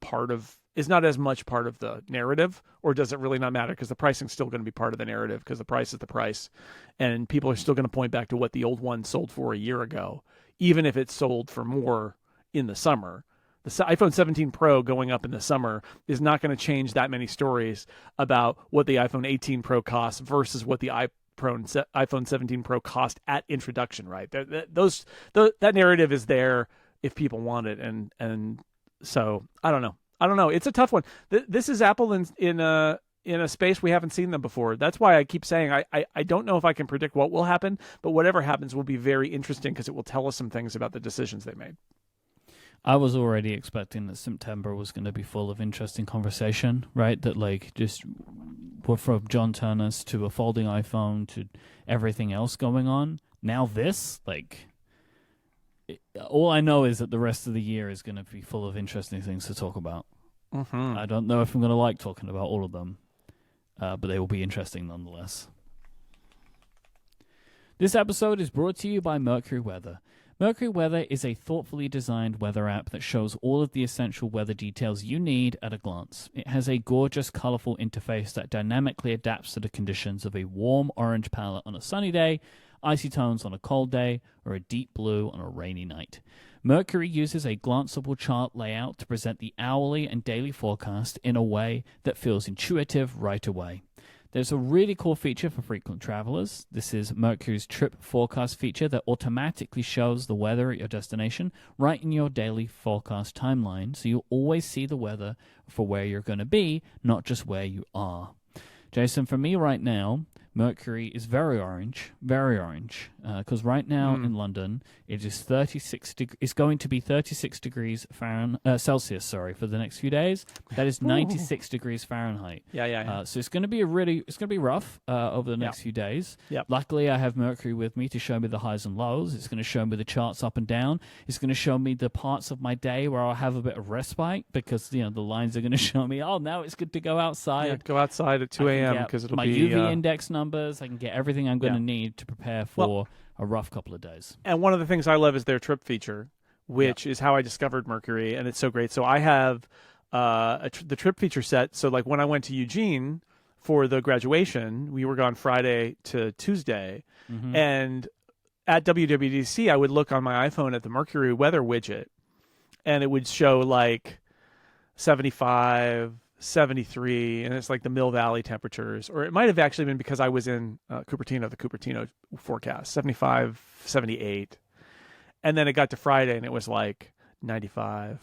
as much part of the narrative, or does it really not matter because the pricing's still going to be part of the narrative because the price is the price, and people are still going to point back to what the old one sold for a year ago, even if it sold for more in the summer. The iPhone 17 Pro going up in the summer is not going to change that many stories about what the iPhone 18 Pro costs versus what the iPhone 17 Pro cost at introduction, right? That narrative is there if people want it, and so I don't know. It's a tough one. This is Apple in a space we haven't seen them before. That's why I keep saying I don't know if I can predict what will happen, but whatever happens will be very interesting because it will tell us some things about the decisions they made. I was already expecting that September was going to be full of interesting conversation, right? That like just from John Ternus to a folding iPhone to everything else going on. Now this, all I know is that the rest of the year is going to be full of interesting things to talk about. Mm-hmm. I don't know if I'm going to like talking about all of them, but they will be interesting nonetheless. This episode is brought to you by Mercury Weather. Mercury Weather is a thoughtfully designed weather app that shows all of the essential weather details you need at a glance. It has a gorgeous, colorful interface that dynamically adapts to the conditions of a warm orange palette on a sunny day, icy tones on a cold day, or a deep blue on a rainy night. Mercury uses a glanceable chart layout to present the hourly and daily forecast in a way that feels intuitive right away. There's a really cool feature for frequent travelers. This is Mercury's trip forecast feature that automatically shows the weather at your destination right in your daily forecast timeline, so you'll always see the weather for where you're going to be, not just where you are. Jason, for me right now, Mercury is very orange, because right now in London it is 36. It's going to be 36 degrees Celsius. Sorry, for the next few days. That is 96 degrees Fahrenheit. Yeah. So it's going to be it's going to be rough over the next few days. Yep. Luckily, I have Mercury with me to show me the highs and lows. It's going to show me the charts up and down. It's going to show me the parts of my day where I'll have a bit of respite because the lines are going to show me. Oh, now it's good to go outside. Yeah, go outside at 2 a.m. because it'll my be UV index numbers. I can get everything I'm going to need to prepare for a rough couple of days. And one of the things I love is their trip feature, which is how I discovered Mercury, and it's so great. So I have the trip feature set. So like when I went to Eugene for the graduation, we were gone Friday to Tuesday, and at WWDC, I would look on my iPhone at the Mercury weather widget, and it would show like 75, 73, and it's like the Mill Valley temperatures, or it might have actually been because I was in Cupertino, the Cupertino forecast, 75, 78. And then it got to Friday and it was like 95,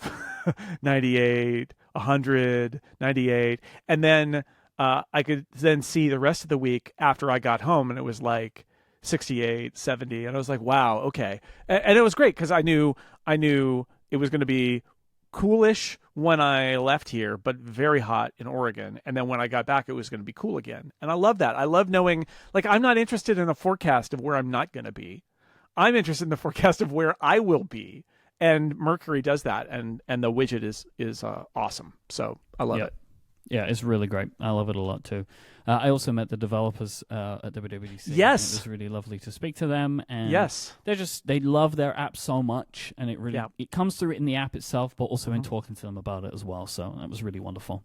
98, 100, 98. And then I could then see the rest of the week after I got home and it was like 68, 70. And I was like, wow, okay. And it was great because I knew it was going to be coolish when I left here, but very hot in Oregon. And then when I got back, it was going to be cool again. And I love that. I love knowing, like, I'm not interested in a forecast of where I'm not going to be. I'm interested in the forecast of where I will be. And Mercury does that. And the widget is awesome. So I love it. Yeah, it's really great. I love it a lot too. I also met the developers at WWDC. Yes, it was really lovely to speak to them. And yes, they love their app so much, and it really it comes through in the app itself, but also in talking to them about it as well. So that was really wonderful.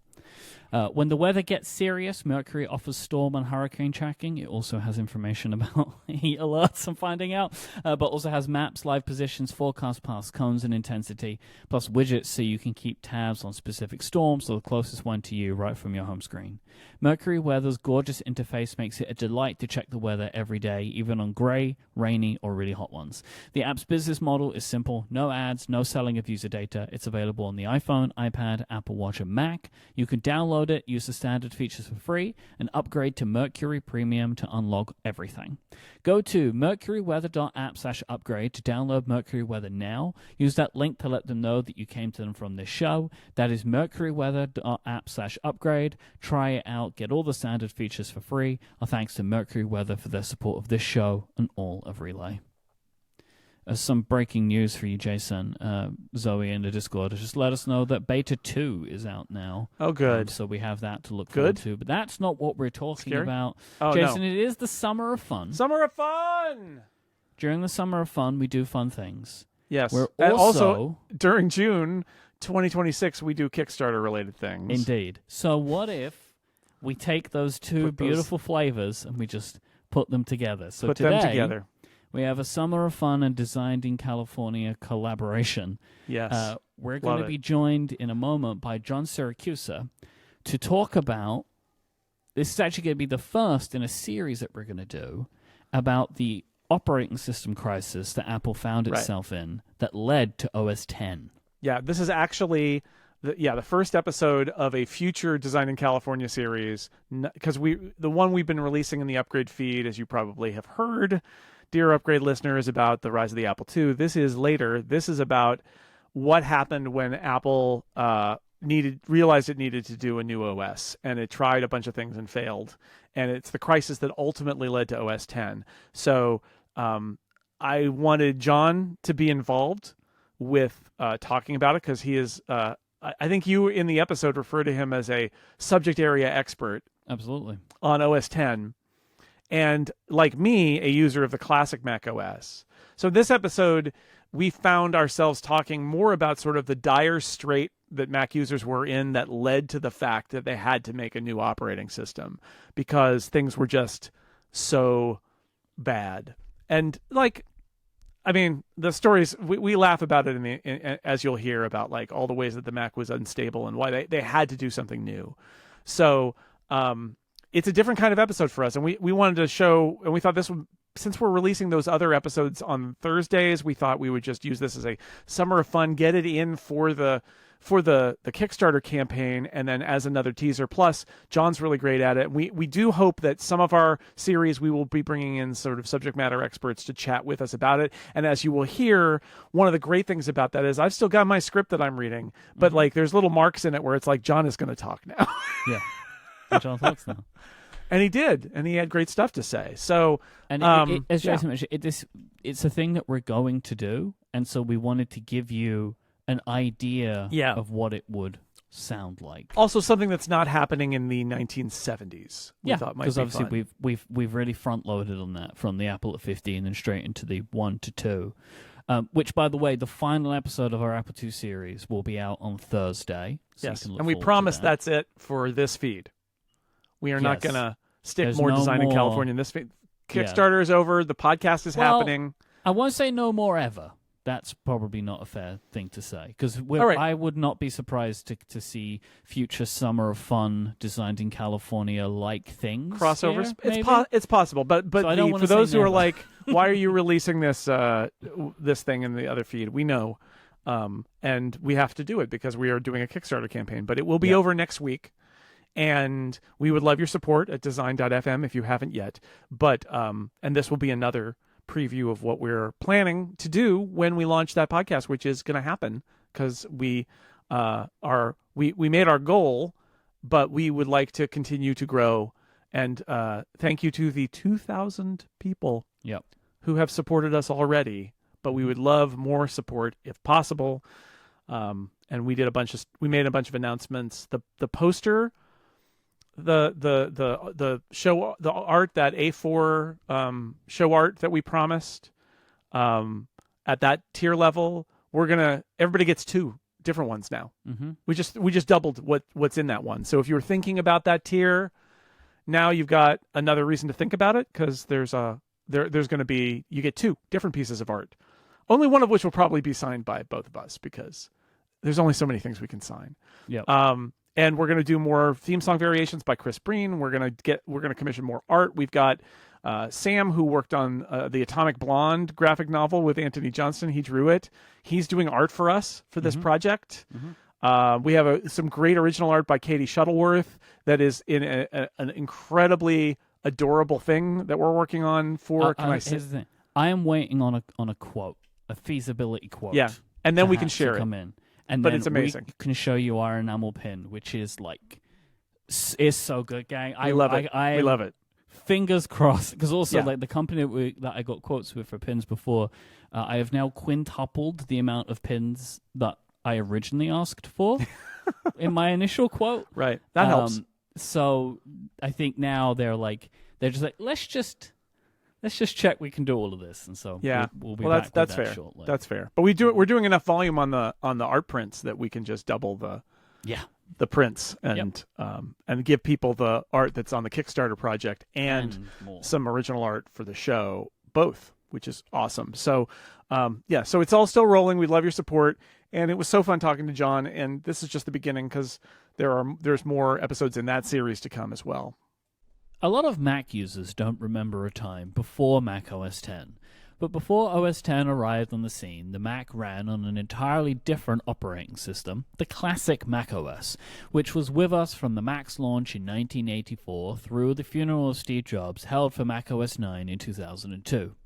When the weather gets serious, Mercury offers storm and hurricane tracking. It also has information about heat alerts, I'm finding out, but also has maps, live positions, forecast paths, cones, and intensity, plus widgets so you can keep tabs on specific storms or the closest one to you right from your home screen. Mercury Weather's gorgeous interface makes it a delight to check the weather every day, even on gray, rainy, or really hot ones. The app's business model is simple. No ads, no selling of user data. It's available on the iPhone, iPad, Apple Watch, and Mac. You can download it, use the standard features for free, and upgrade to Mercury Premium to unlock everything. Go to mercuryweather.app/upgrade to download Mercury Weather now. Use that link to let them know that you came to them from this show. That is mercuryweather.app/upgrade. Try it out. Get all the standard features for free. Our thanks to Mercury Weather for their support of this show and all of Relay. Some breaking news for you, Jason. Zoe in the Discord just let us know that Beta 2 is out now. Oh, good. So we have that to look forward to. But that's not what we're talking about. Oh, Jason, no. It is the summer of fun. Summer of fun! During the summer of fun, we do fun things. Yes. We're and also, during June 2026, we do Kickstarter-related things. Indeed. So what if we take those two beautiful flavors and we just put them together? So put today, them together. We have a Summer of Fun and Designed in California collaboration. Yes. We're going to be joined in a moment by John Siracusa to talk about, this is actually going to be the first in a series that we're going to do, about the operating system crisis that Apple found itself in that led to OS X. Yeah, this is actually the first episode of a future Design in California series, because the one we've been releasing in the Upgrade feed, as you probably have heard, dear Upgrade listeners, about the rise of the Apple II. This is later. This is about what happened when Apple realized it needed to do a new OS, and it tried a bunch of things and failed. And it's the crisis that ultimately led to OS X. So I wanted John to be involved with talking about it, because he is, I think you in the episode refer to him as a subject area expert. Absolutely. On OS X. And like me, a user of the classic Mac OS. So in this episode, we found ourselves talking more about sort of the dire strait that Mac users were in that led to the fact that they had to make a new operating system because things were just so bad. And like, I mean, the stories, we laugh about it as you'll hear about like all the ways that the Mac was unstable and why they had to do something new. So, it's a different kind of episode for us, and we wanted to show, and we thought this would, since we're releasing those other episodes on Thursdays, we thought we would just use this as a summer of fun, get it in for the for the Kickstarter campaign, and then as another teaser. Plus, John's really great at it. We do hope that some of our series we will be bringing in sort of subject matter experts to chat with us about it. And as you will hear, one of the great things about that is I've still got my script that I'm reading, but like there's little marks in it where it's like John is going to talk now. Yeah, and John talks now. And he did, and he had great stuff to say. So, and as Jason mentioned, it's a thing that we're going to do, and so we wanted to give you an idea of what it would sound like. Also, something that's not happening in the 1970s. We thought might be because obviously fun. we've really front loaded on that from the Apple at 15 and straight into the 1 to 2. Which, by the way, the final episode of our Apple II series will be out on Thursday. So yes, you can look and we forward to promise that. that's it for this feed. We are not going to stick There's more no design in more- California in this feed. Kickstarter is over. The podcast is happening. I won't say no more ever. That's probably not a fair thing to say, because right. I would not be surprised to see future Summer of Fun designed in California like things. Crossovers. Here, It's possible, but So I don't for wanna say those who are never. like, why are you releasing this this thing in the other feed? We know, and we have to do it because we are doing a Kickstarter campaign. But it will be over next week, and we would love your support at design.fm if you haven't yet. But and this will be another preview of what we're planning to do when we launch that podcast, which is going to happen because we made our goal, but we would like to continue to grow. And thank you to the 2,000 people who have supported us already, but we would love more support if possible. And we made a bunch of announcements. The poster, the show, the art, that A4 show art that we promised at that tier level, everybody gets 2 different ones now. Mm-hmm. We just doubled what's in that one. So if you were thinking about that tier, now you've got another reason to think about it, because there's going to be, you get 2 different pieces of art, only one of which will probably be signed by both of us because there's only so many things we can sign. Yep. And we're going to do more theme song variations by Chris Breen. We're going to commission more art. We've got Sam, who worked on the Atomic Blonde graphic novel with Anthony Johnston. He drew it. He's doing art for us for this project. Mm-hmm. We have some great original art by Katie Shuttleworth that is in an incredibly adorable thing that we're working on for. Here's the thing. I am waiting on a quote, a feasibility quote. Yeah, and then we can share it. Come in. And but then it's amazing. We can show you our enamel pin, which is like, is so good, gang. We love it. We love it. Fingers crossed, because also like the company that I got quotes with for pins before, I have now quintupled the amount of pins that I originally asked for in my initial quote. Right, that helps. So I think now they're just like, let's just check we can do all of this, and so we'll be back that's with fair. Shortly. That's fair. But we're doing enough volume on the art prints that we can just double the prints and give people the art that's on the Kickstarter project and some original art for the show, both, which is awesome. So so it's all still rolling. We love your support, and it was so fun talking to John. And this is just the beginning, because there's more episodes in that series to come as well. A lot of Mac users don't remember a time before Mac OS X. But before OS X arrived on the scene, the Mac ran on an entirely different operating system, the classic Mac OS, which was with us from the Mac's launch in 1984 through the funeral of Steve Jobs held for Mac OS IX in 2002.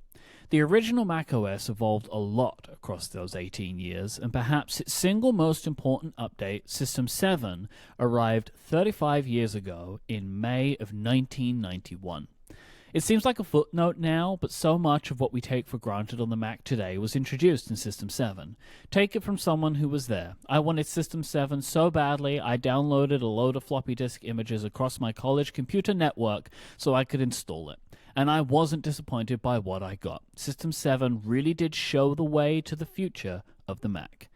The original Mac OS evolved a lot across those 18 years, and perhaps its single most important update, System 7, arrived 35 years ago in May of 1991. It seems like a footnote now, but so much of what we take for granted on the Mac today was introduced in System 7. Take it from someone who was there. I wanted System 7 so badly, I downloaded a load of floppy disk images across my college computer network so I could install it. And I wasn't disappointed by what I got. System 7 really did show the way to the future of the Mac.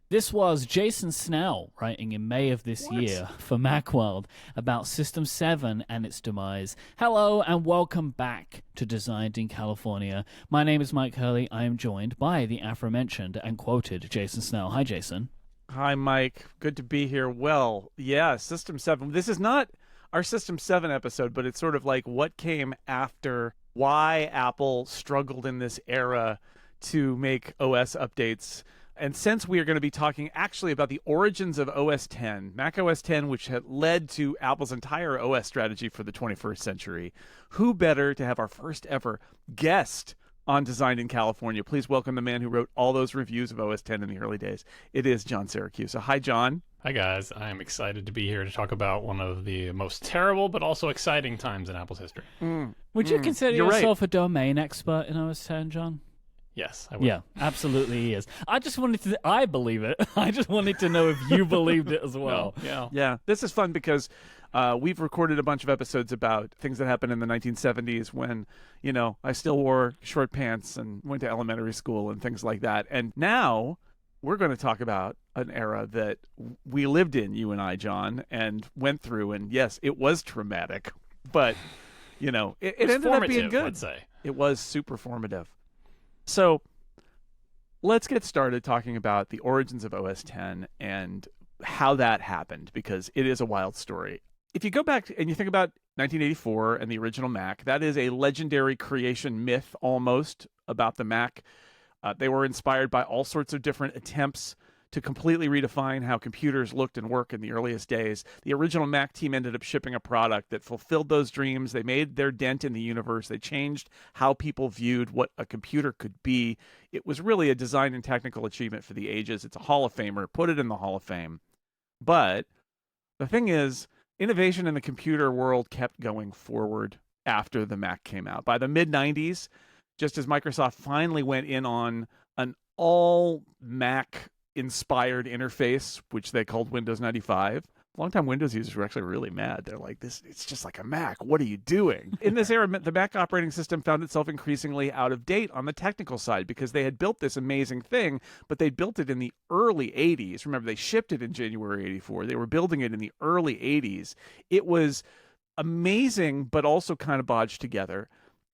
This was Jason Snell writing in May of this year for Macworld about System 7 and its demise. Hello and welcome back to Designed in California. My name is Mike Hurley. I am joined by the aforementioned and quoted Jason Snell. Hi, Jason. Hi, Mike. Good to be here. Well, yeah, System 7. This is not our System 7 episode, but it's sort of like what came after, why Apple struggled in this era to make OS updates. And since we are going to be talking actually about the origins of OS X, Mac OS X, which had led to Apple's entire OS strategy for the 21st century, who better to have our first ever guest on Designed in California? Please welcome the man who wrote all those reviews of OS X in the early days. It is John Siracusa. Hi, John. Hi, guys. I am excited to be here to talk about one of the most terrible but also exciting times in Apple's history. Would you consider yourself a domain expert in OS X, John? Yes, I would. Yeah, absolutely he is. I believe it. I just wanted to know if you believed it as well. Yeah. This is fun because we've recorded a bunch of episodes about things that happened in the 1970s when, I still wore short pants and went to elementary school and things like that. And now we're going to talk about an era that we lived in, you and I, John, and went through. And yes, it was traumatic, but, it ended up being good. Let's say. It was super formative. So let's get started talking about the origins of OS X and how that happened, because it is a wild story. If you go back and you think about 1984 and the original Mac, that is a legendary creation myth almost about the Mac. They were inspired by all sorts of different attempts to completely redefine how computers looked and worked in the earliest days. The original Mac team ended up shipping a product that fulfilled those dreams. They made their dent in the universe. They changed how people viewed what a computer could be. It was really a design and technical achievement for the ages. It's a Hall of Famer. Put it in the Hall of Fame. But the thing is, innovation in the computer world kept going forward after the Mac came out. By the mid-90s, just as Microsoft finally went in on an all-Mac inspired interface, which they called Windows 95. Longtime Windows users were actually really mad. They're like, it's just like a Mac. What are you doing? In this era, the Mac operating system found itself increasingly out of date on the technical side because they had built this amazing thing, but they built it in the early 80s. Remember, they shipped it in January 84. They were building it in the early 80s. It was amazing, but also kind of bodged together.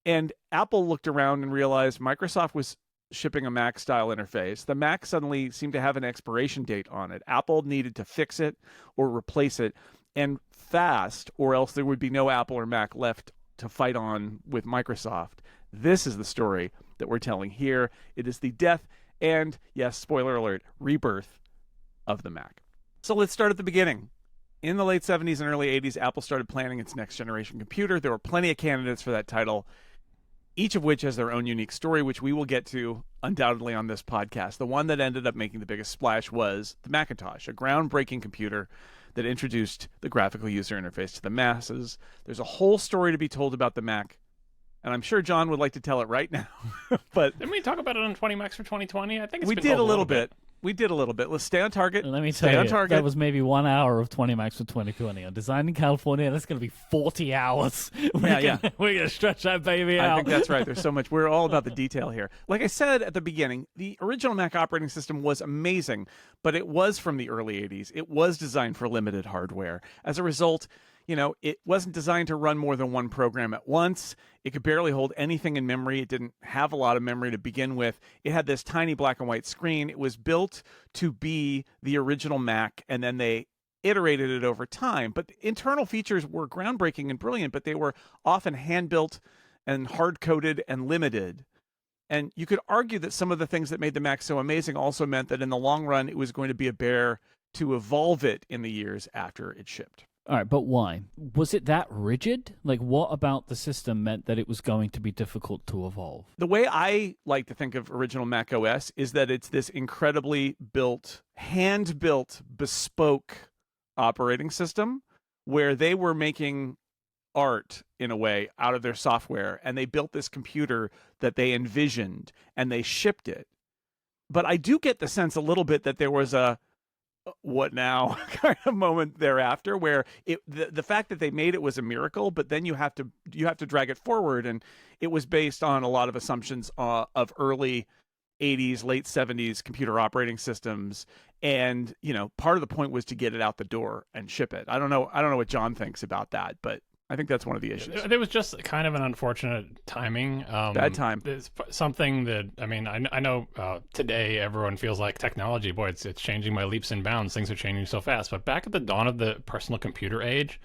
And Apple looked around and realized Microsoft was shipping a Mac style interface. The Mac suddenly seemed to have an expiration date on it. Apple needed to fix it or replace it, and fast, or else there would be no Apple or Mac left to fight on with Microsoft. This is the story that we're telling here. It is the death and, yes, spoiler alert, rebirth of the Mac. So let's start at the beginning. In the late 70s and early 80s, Apple started planning its next generation computer. There were plenty of candidates for that title, each of which has their own unique story, which we will get to undoubtedly on this podcast. The one that ended up making the biggest splash was the Macintosh, a groundbreaking computer that introduced the graphical user interface to the masses. There's a whole story to be told about the Mac, and I'm sure John would like to tell it right now. But didn't we talk about it on 20 Macs for 2020? I think it's we did a little bit. We did a little bit. Let's stay on target. Let me tell you, that was maybe 1 hour of 20 Macs for 2020. On Designed in California, that's going to be 40 hours. We're going to stretch that baby out. I think that's right. There's so much. We're all about the detail here. Like I said at the beginning, the original Mac operating system was amazing, but it was from the early 80s. It was designed for limited hardware. As a result, it wasn't designed to run more than one program at once. It could barely hold anything in memory. It didn't have a lot of memory to begin with. It had this tiny black and white screen. It was built to be the original Mac, and then they iterated it over time. But the internal features were groundbreaking and brilliant, but they were often hand-built and hard-coded and limited. And you could argue that some of the things that made the Mac so amazing also meant that in the long run, it was going to be a bear to evolve it in the years after it shipped. All right, but why? Was it that rigid? Like, what about the system meant that it was going to be difficult to evolve? The way I like to think of original Mac OS is that it's this incredibly hand-built, bespoke operating system where they were making art, in a way, out of their software, and they built this computer that they envisioned, and they shipped it. But I do get the sense a little bit that there was a what now kind of moment thereafter, where the fact that they made it was a miracle, but then you have to drag it forward, and it was based on a lot of assumptions of early 80s, late 70s computer operating systems, and part of the point was to get it out the door and ship it. I don't know what John thinks about that, but I think that's one of the issues. There was just kind of an unfortunate timing. Bad time. It's something that, I know today everyone feels like technology, boy, it's changing by leaps and bounds. Things are changing so fast. But back at the dawn of the personal computer age,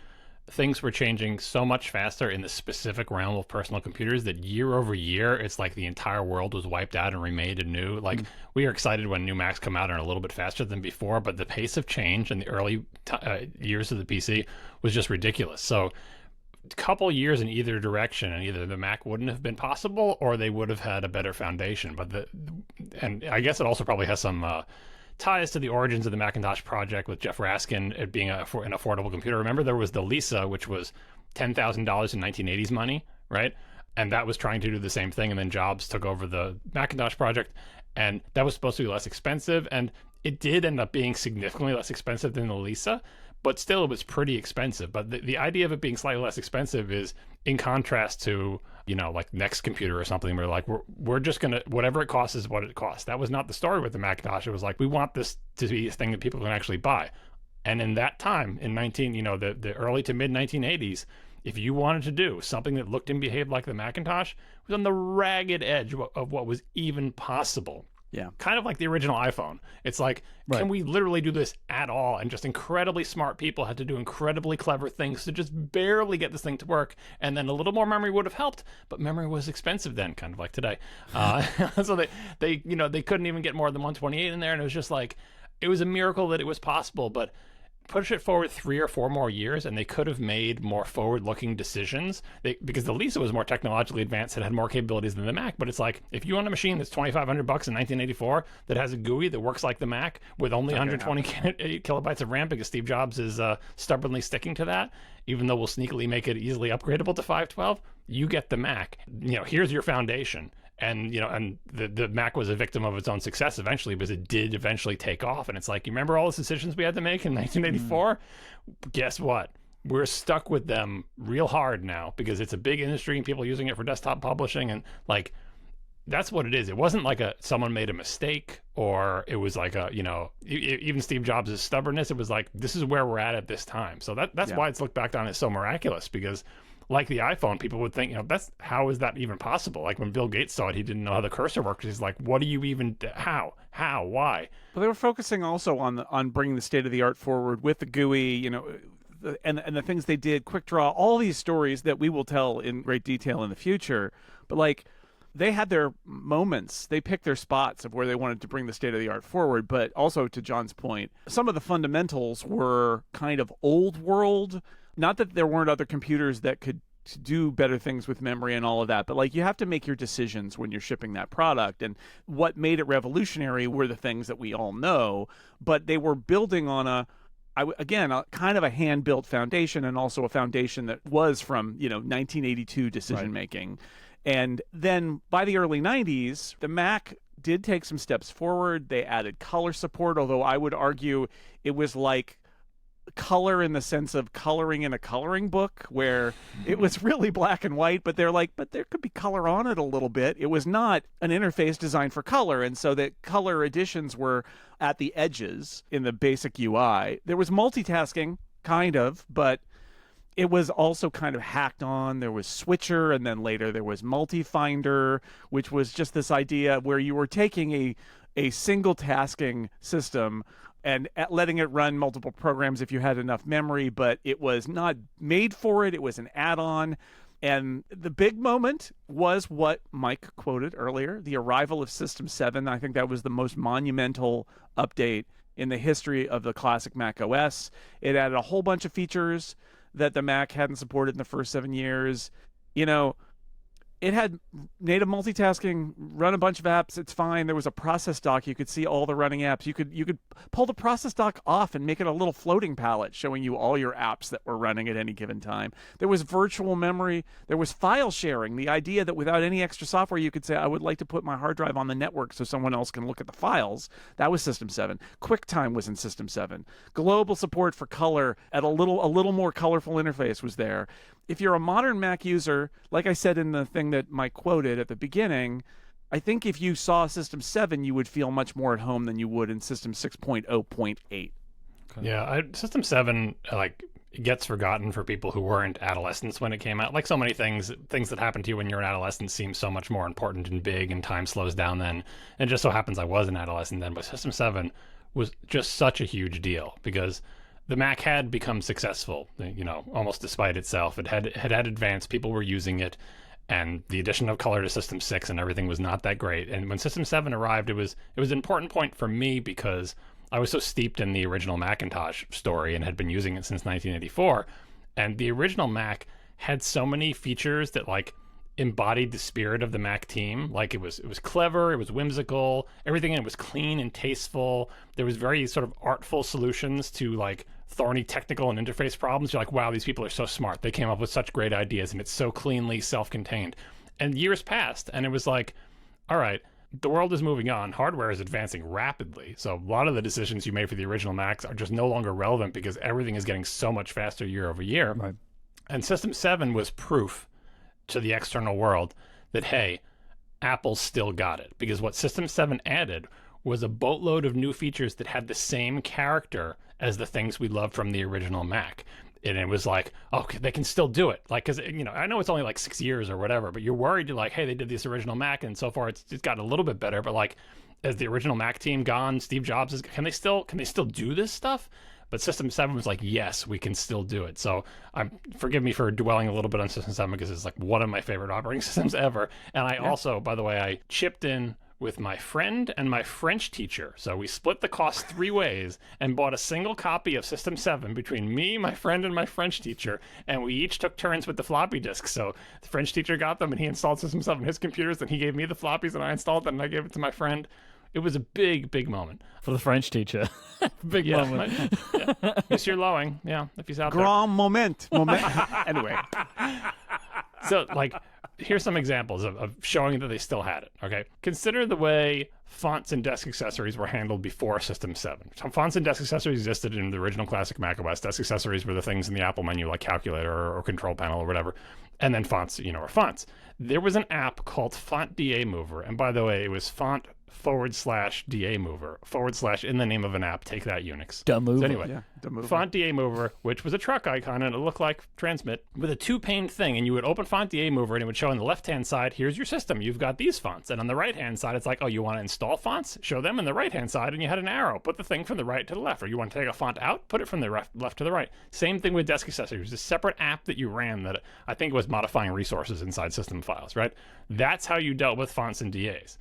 things were changing so much faster in the specific realm of personal computers that year over year, it's like the entire world was wiped out and remade anew. Like, we are excited when new Macs come out and are a little bit faster than before, but the pace of change in the early years of the PC was just ridiculous. So a couple years in either direction, and either the Mac wouldn't have been possible or they would have had a better foundation. And I guess it also probably has some ties to the origins of the Macintosh project with Jeff Raskin, it being an affordable computer. Remember, there was the Lisa, which was $10,000 in 1980s money, right? And that was trying to do the same thing. And then Jobs took over the Macintosh project, and that was supposed to be less expensive. And it did end up being significantly less expensive than the Lisa, but still it was pretty expensive. But the idea of it being slightly less expensive is in contrast to, like Next Computer or something, where like, we're just going to, whatever it costs is what it costs. That was not the story with the Macintosh. It was like, we want this to be a thing that people can actually buy. And in that time, in the early to mid 1980s, if you wanted to do something that looked and behaved like the Macintosh, it was on the ragged edge of what was even possible. Yeah. Kind of like the original iPhone. It's like, can we literally do this at all? And just incredibly smart people had to do incredibly clever things to just barely get this thing to work. And then a little more memory would have helped, but memory was expensive then, kind of like today. So they couldn't even get more than 128 in there. And it was just like, it was a miracle that it was possible, but push it forward 3 or 4 more years and they could have made more forward-looking decisions, because the Lisa was more technologically advanced and had more capabilities than the Mac. But it's like, if you own a machine that's $2,500 in 1984 that has a GUI that works like the Mac with only 120 kilobytes of RAM, because Steve Jobs is stubbornly sticking to that, even though we'll sneakily make it easily upgradable to 512, you get the Mac. Here's your foundation. And the Mac was a victim of its own success eventually, because it did eventually take off. And it's like, you remember all those decisions we had to make in 1984? Guess what? We're stuck with them real hard now, because it's a big industry and people are using it for desktop publishing. And like, that's what it is. It wasn't like someone made a mistake, or it was like even Steve Jobs' stubbornness. It was like, this is where we're at this time. So that's why it's looked back on as so miraculous, because like the iPhone, people would think, how is that even possible? Like when Bill Gates saw it, he didn't know how the cursor worked. He's like, what do you even, how, why? Well, they were focusing also on bringing the state of the art forward with the GUI, and the things they did, quick draw, all these stories that we will tell in great detail in the future. But like, they had their moments. They picked their spots of where they wanted to bring the state of the art forward. But also, to John's point, some of the fundamentals were kind of old world. Not that there weren't other computers that could do better things with memory and all of that, but like, you have to make your decisions when you're shipping that product. And what made it revolutionary were the things that we all know, but they were building on a kind of a hand-built foundation, and also a foundation that was from 1982 decision making. And then by the early 90s, the Mac did take some steps forward. They added color support, although I would argue it was like color in the sense of coloring in a coloring book, where it was really black and white, but they're like, but there could be color on it a little bit. It was not an interface designed for color. And so the color additions were at the edges in the basic UI. There was multitasking, kind of, but it was also kind of hacked on. There was Switcher, and then later there was Multi-Finder, which was just this idea where you were taking a single tasking system and letting it run multiple programs if you had enough memory, but it was not made for it. It was an add-on. And the big moment was what Mike quoted earlier, the arrival of System 7. I think that was the most monumental update in the history of the classic Mac OS. It added a whole bunch of features that the Mac hadn't supported in the first 7 years. It had native multitasking, run a bunch of apps. It's fine. There was a process dock. You could see all the running apps. You could pull the process dock off and make it a little floating palette showing you all your apps that were running at any given time. There was virtual memory. There was file sharing. The idea that without any extra software, you could say, I would like to put my hard drive on the network so someone else can look at the files. That was System 7. QuickTime was in System 7. Global support for color at a little more colorful interface was there. If you're a modern Mac user, like I said in the thing that Mike quoted at the beginning, I think if you saw System 7, you would feel much more at home than you would in System 6.0.8. Okay. Yeah, System 7 gets forgotten for people who weren't adolescents when it came out. Like so many things that happen to you when you're an adolescent seem so much more important and big, and time slows down then. And it just so happens I was an adolescent then, but System 7 was just such a huge deal, because the Mac had become successful, almost despite itself. It had advanced, people were using it, and the addition of color to System 6 and everything was not that great. And when System 7 arrived, it was an important point for me because I was so steeped in the original Macintosh story and had been using it since 1984. And the original Mac had so many features that embodied the spirit of the Mac team. Like it was clever, it was whimsical, everything in it was clean and tasteful. There was very sort of artful solutions to thorny technical and interface problems. You're like, wow, these people are so smart. They came up with such great ideas, and it's so cleanly self-contained. And years passed, and it was like, all right, the world is moving on. Hardware is advancing rapidly. So a lot of the decisions you made for the original Macs are just no longer relevant because everything is getting so much faster year over year. Right. And System 7 was proof to the external world that, hey, Apple still got it. Because what System 7 added was a boatload of new features that had the same character as the things we loved from the original Mac. And it was like, okay, they can still do it. Because, I know it's only 6 years or whatever, but you're worried, you're like, hey, they did this original Mac, and so far it's gotten a little bit better. But as the original Mac team gone, Steve Jobs can they still do this stuff? But System 7 was like, yes, we can still do it. So forgive me for dwelling a little bit on System 7 because it's one of my favorite operating systems ever. And I also, by the way, I chipped in with my friend and my French teacher. So we split the cost 3 ways and bought a single copy of System 7 between me, my friend, and my French teacher. And we each took turns with the floppy disks. So the French teacher got them and he installed System 7 on his computers, and he gave me the floppies and I installed them and I gave it to my friend. It was a big, big moment. For the French teacher. Big moment. Monsieur Lowing, if he's out Grand moment. Anyway. So, here's some examples of showing that they still had it, okay? Consider the way fonts and desk accessories were handled before System 7. Fonts and desk accessories existed in the original classic macOS. Desk accessories were the things in the Apple menu, like calculator or control panel or whatever. And then fonts, are fonts. There was an app called Font DA Mover. And by the way, it was font/DA Mover / in the name of an app. Take that, Unix. Dumb mover. So anyway, Font DA Mover, which was a truck icon, and it looked like Transmit with a 2-pane thing. And you would open Font DA Mover, and it would show on the left-hand side, here's your system. You've got these fonts. And on the right-hand side, it's like, oh, you want to install fonts? Show them on the right-hand side, and you had an arrow. Put the thing from the right to the left. Or you want to take a font out? Put it from the left to the right. Same thing with desk accessories. It was a separate app that you ran that I think was modifying resources inside system files, right? That's how you dealt with fonts and DAs.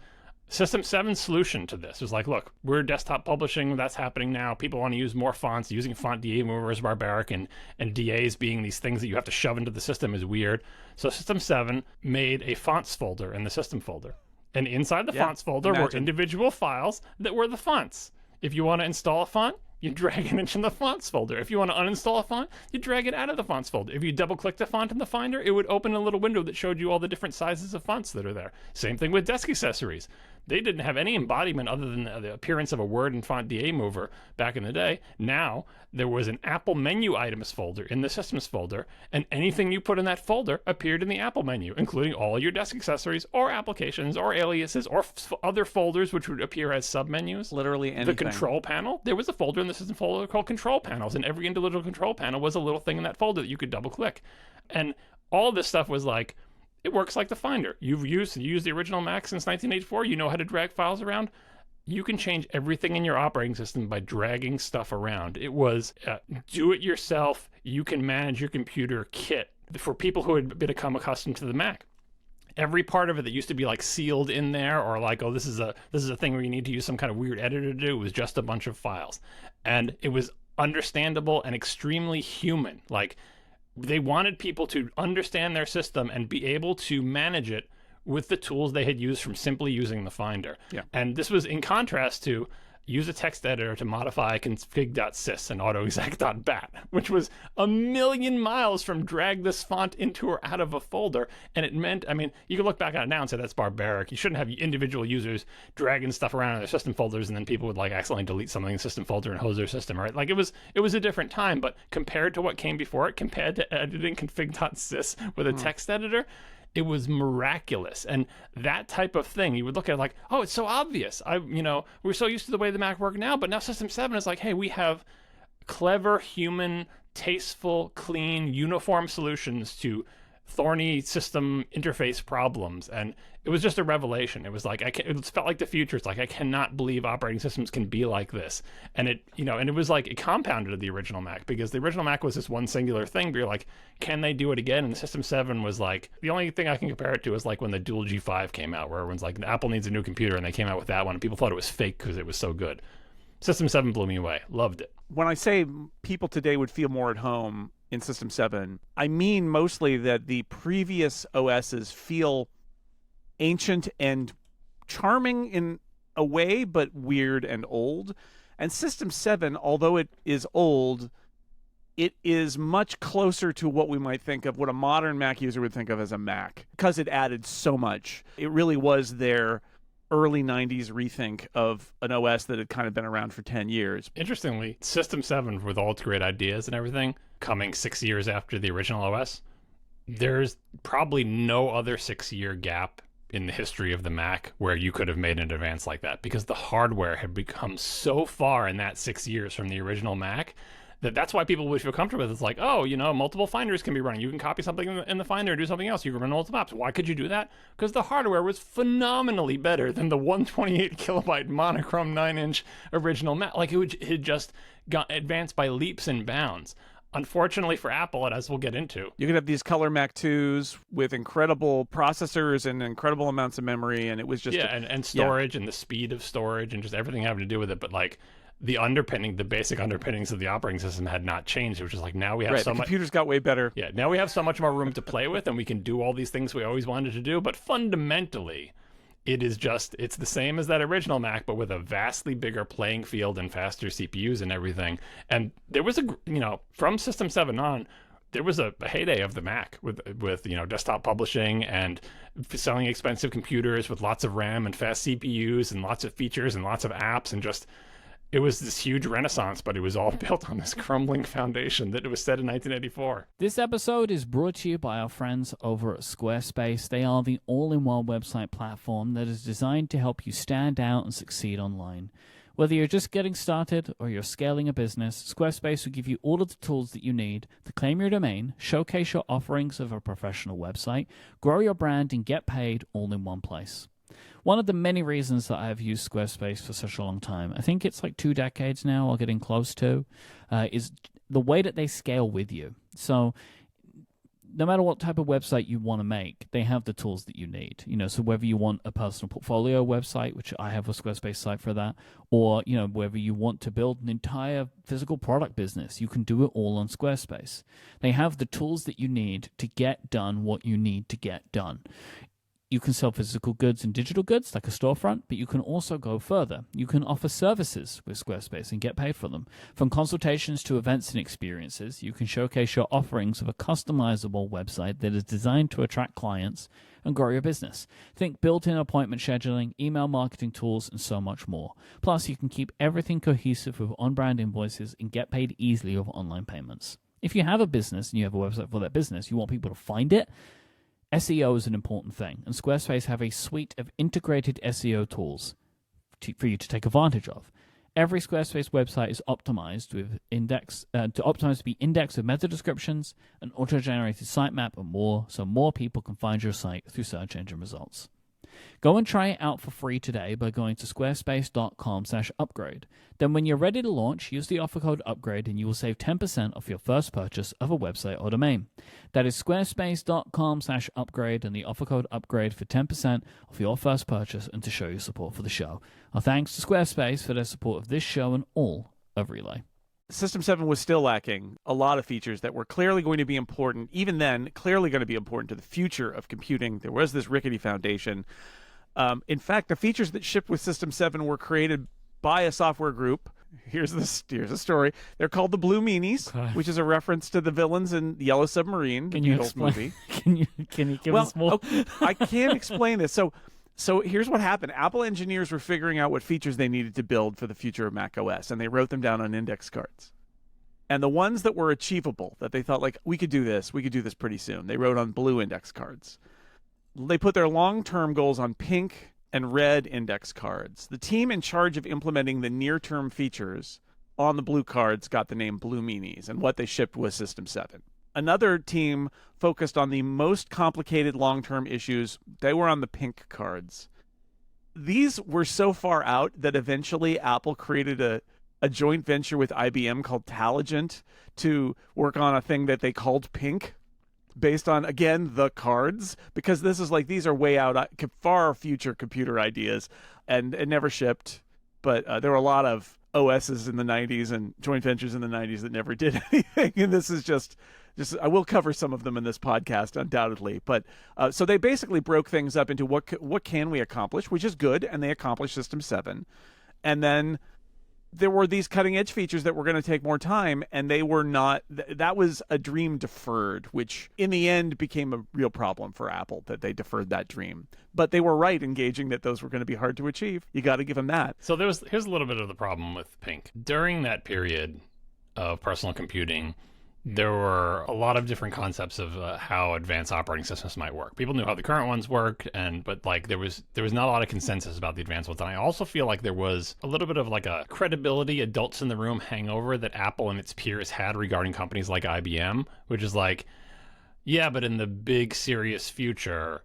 System 7's solution to this was like, look, we're desktop publishing. That's happening now. People want to use more fonts. Using Font DA Mover is barbaric, and DAs being these things that you have to shove into the system is weird. So System 7 made a fonts folder in the system folder. And inside the fonts folder were individual files that were the fonts. If you want to install a font, you drag it into the fonts folder. If you want to uninstall a font, you drag it out of the fonts folder. If you double-click the font in the Finder, it would open a little window that showed you all the different sizes of fonts that are there. Same thing with desk accessories. They didn't have any embodiment other than the appearance of a Word and Font DA Mover back in the day. Now, there was an Apple menu items folder in the systems folder, and anything you put in that folder appeared in the Apple menu, including all your desk accessories or applications or aliases or other folders which would appear as submenus. Literally anything. The control panel, there was a folder in the system folder called control panels, and every individual control panel was a little thing in that folder that you could double click. And all this stuff was like, it works like the Finder. You've used the original Mac since 1984. You know how to drag files around. You can change everything in your operating system by dragging stuff around. It was do-it-yourself, you can manage your computer kit for people who had become accustomed to the Mac. Every part of it that used to be sealed in there, or oh, this is a thing where you need to use some kind of weird editor to do, was just a bunch of files. And it was understandable and extremely human. They wanted people to understand their system and be able to manage it with the tools they had used from simply using the Finder. Yeah. And this was in contrast to use a text editor to modify config.sys and autoexec.bat, which was a million miles from drag this font into or out of a folder. And it meant, you can look back on it now and say that's barbaric. You shouldn't have individual users dragging stuff around in their system folders, and then people would accidentally delete something in the system folder and hose their system, right? It was a different time, but compared to what came before it, compared to editing config.sys with a text editor, it was miraculous. And that type of thing, you would look at it oh, it's so obvious. We're so used to the way the Mac works now, but now System 7 is hey, we have clever, human, tasteful, clean, uniform solutions to thorny system interface problems, and it was just a revelation. It was like it felt like the future. It's like, I cannot believe operating systems can be like this. And it was like, it compounded the original Mac, because the original Mac was this one singular thing, but you're like, can they do it again? And the System 7 was like, the only thing I can compare it to is like when the Dual G5 came out, where everyone's like, Apple needs a new computer, and they came out with that one, and people thought it was fake because it was so good. System 7 blew me away. Loved it. When I say people today would feel more at home in System 7, I mean mostly that the previous OSs feel ancient and charming in a way, but weird and old. And System 7, although it is old, it is much closer to what we might think of, what a modern Mac user would think of as a Mac, because it added so much. It really was their early 90s rethink of an OS that had kind of been around for 10 years. Interestingly, System 7, with all its great ideas and everything, coming 6 years after the original OS, there's probably no other 6-year gap in the history of the Mac where you could have made an advance like that, because the hardware had become so far in that 6 years from the original Mac that's why people would feel comfortable with it. It's like, oh, multiple finders can be running. You can copy something in the finder and do something else. You can run multiple apps. Why could you do that? Because the hardware was phenomenally better than the 128 kilobyte monochrome 9-inch original Mac. Like, it had just got advanced by leaps and bounds. Unfortunately for Apple, and as we'll get into, you could have these color Mac 2s with incredible processors and incredible amounts of memory, and it was just and storage and the speed of storage and just everything having to do with it. But like, the basic underpinnings of the operating system had not changed. It was just like, now we have so much. Computers got way better. Yeah, now we have so much more room to play with, and we can do all these things we always wanted to do. But fundamentally, it's the same as that original Mac, but with a vastly bigger playing field and faster CPUs and everything. And there was from System 7 on, there was a heyday of the Mac with desktop publishing and selling expensive computers with lots of RAM and fast CPUs and lots of features and lots of apps, and just, it was this huge renaissance, but it was all built on this crumbling foundation that it was set in 1984. This episode is brought to you by our friends over at Squarespace. They are the all-in-one website platform that is designed to help you stand out and succeed online. Whether you're just getting started or you're scaling a business, Squarespace will give you all of the tools that you need to claim your domain, showcase your offerings of a professional website, grow your brand, and get paid all in one place. One of the many reasons that I have used Squarespace for such a long time, I think it's like 2 decades now, or getting close to, is the way that they scale with you. So no matter what type of website you want to make, they have the tools that you need. So whether you want a personal portfolio website, which I have a Squarespace site for that, or whether you want to build an entire physical product business, you can do it all on Squarespace. They have the tools that you need to get done what you need to get done. You can sell physical goods and digital goods like a storefront, but you can also go further. You can offer services with Squarespace and get paid for them. From consultations to events and experiences, you can showcase your offerings of a customizable website that is designed to attract clients and grow your business. Think built-in appointment scheduling, email marketing tools, and so much more. Plus, you can keep everything cohesive with on-brand invoices and get paid easily with online payments. If you have a business and you have a website for that business, you want people to find it, SEO is an important thing, and Squarespace have a suite of integrated SEO tools for you to take advantage of. Every Squarespace website is optimized with to be indexed with meta descriptions, an auto-generated sitemap, and more, so more people can find your site through search engine results. Go and try it out for free today by going to squarespace.com/upgrade. Then when you're ready to launch, use the offer code UPGRADE and you will save 10% off your first purchase of a website or domain. That is squarespace.com/upgrade and the offer code UPGRADE for 10% off your first purchase and to show your support for the show. Our thanks to Squarespace for their support of this show and all of Relay. System 7 was still lacking a lot of features that were clearly going to be important, even then, clearly going to be important to the future of computing. There was this rickety foundation. In fact, the features that shipped with System 7 were created by a software group. Here's a story. They're called the Blue Meanies, which is a reference to the villains in Yellow Submarine, the Beatles movie. Can you give us more? I can't explain this. So here's what happened. Apple engineers were figuring out what features they needed to build for the future of Mac OS, and they wrote them down on index cards. And the ones that were achievable, that they thought, like, we could do this pretty soon, they wrote on blue index cards. They put their long-term goals on pink and red index cards. The team in charge of implementing the near-term features on the blue cards got the name Blue Meanies, and what they shipped was System 7. Another team focused on the most complicated long-term issues. They were on the pink cards. These were so far out that eventually Apple created a joint venture with IBM called Taligent to work on a thing that they called Pink, based on, again, the cards, because this is like, these are way out, far future computer ideas, and it never shipped. But there were a lot of OSs in the 90s and joint ventures in the 90s that never did anything. And this is just I will cover some of them in this podcast, undoubtedly. But so they basically broke things up into what can we accomplish, which is good, and they accomplished System 7. And then there were these cutting edge features that were going to take more time, and they were not. That was a dream deferred, which in the end became a real problem for Apple, that they deferred that dream. But they were right in gauging that those were going to be hard to achieve. You got to give them that. So here's a little bit of the problem with Pink. During that period of personal computing, there were a lot of different concepts of how advanced operating systems might work. People knew how the current ones worked, but like there was not a lot of consensus about the advanced ones. And I also feel like there was a little bit of like a credibility adults in the room hangover that Apple and its peers had regarding companies like IBM, which is like, yeah, but in the big serious future,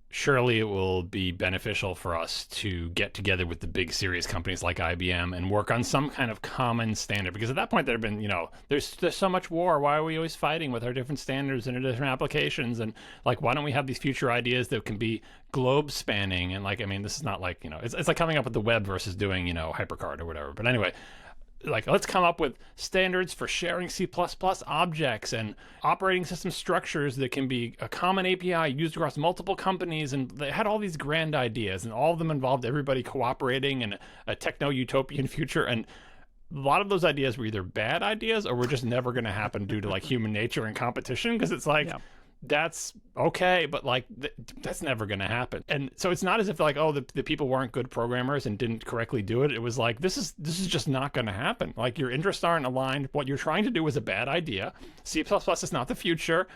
surely it will be beneficial for us to get together with the big serious companies like IBM and work on some kind of common standard. Because at that point, there had been, there's so much war. Why are we always fighting with our different standards and our different applications? And like, why don't we have these future ideas that can be globe spanning? And like, I mean, this is not like, it's like coming up with the web versus doing, HyperCard or whatever. But anyway, like, let's come up with standards for sharing C++ objects and operating system structures that can be a common API used across multiple companies. And they had all these grand ideas, and all of them involved everybody cooperating in a techno-utopian future. And a lot of those ideas were either bad ideas or were just never going to happen due to like human nature and competition. Because it's like, that's okay, but like that's never going to happen. And so it's not as if like, oh, the people weren't good programmers and didn't correctly do it. It was like, this is just not going to happen. Like, your interests aren't aligned. What you're trying to do is a bad idea. C++ is not the future.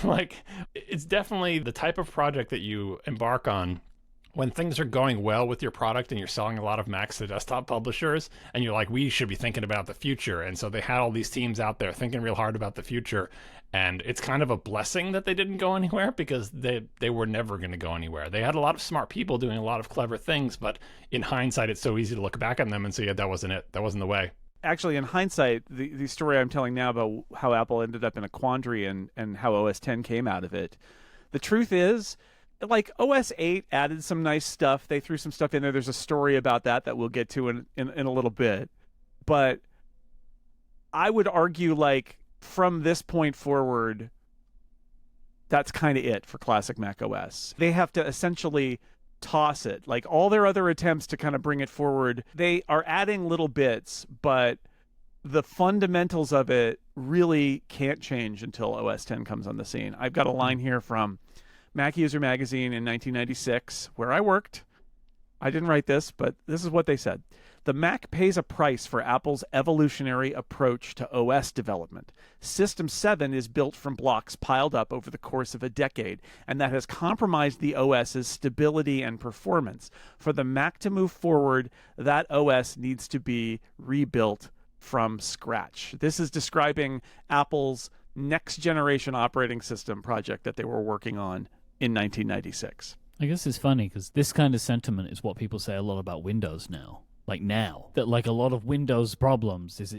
Like, it's definitely the type of project that you embark on when things are going well with your product and you're selling a lot of Macs to desktop publishers, and you're like, we should be thinking about the future. And so they had all these teams out there thinking real hard about the future. And it's kind of a blessing that they didn't go anywhere, because they were never going to go anywhere. They had a lot of smart people doing a lot of clever things, but in hindsight, it's so easy to look back on them and say, yeah, that wasn't it. That wasn't the way. Actually, in hindsight, the story I'm telling now about how Apple ended up in a quandary and how OS X came out of it, the truth is, like, OS 8 added some nice stuff. They threw some stuff in there. There's a story about that we'll get to in a little bit. But I would argue, like, from this point forward, that's kind of it for classic Mac OS. They have to essentially toss it. Like, all their other attempts to kind of bring it forward, they are adding little bits, but the fundamentals of it really can't change until OS X comes on the scene. I've got a line here from Mac User Magazine in 1996, where I worked. I didn't write this, but this is what they said. The Mac pays a price for Apple's evolutionary approach to OS development. System 7 is built from blocks piled up over the course of a decade, and that has compromised the OS's stability and performance. For the Mac to move forward, that OS needs to be rebuilt from scratch. This is describing Apple's next generation operating system project that they were working on in 1996. I guess it's funny because this kind of sentiment is what people say a lot about Windows now. Like now, that like a lot of Windows problems is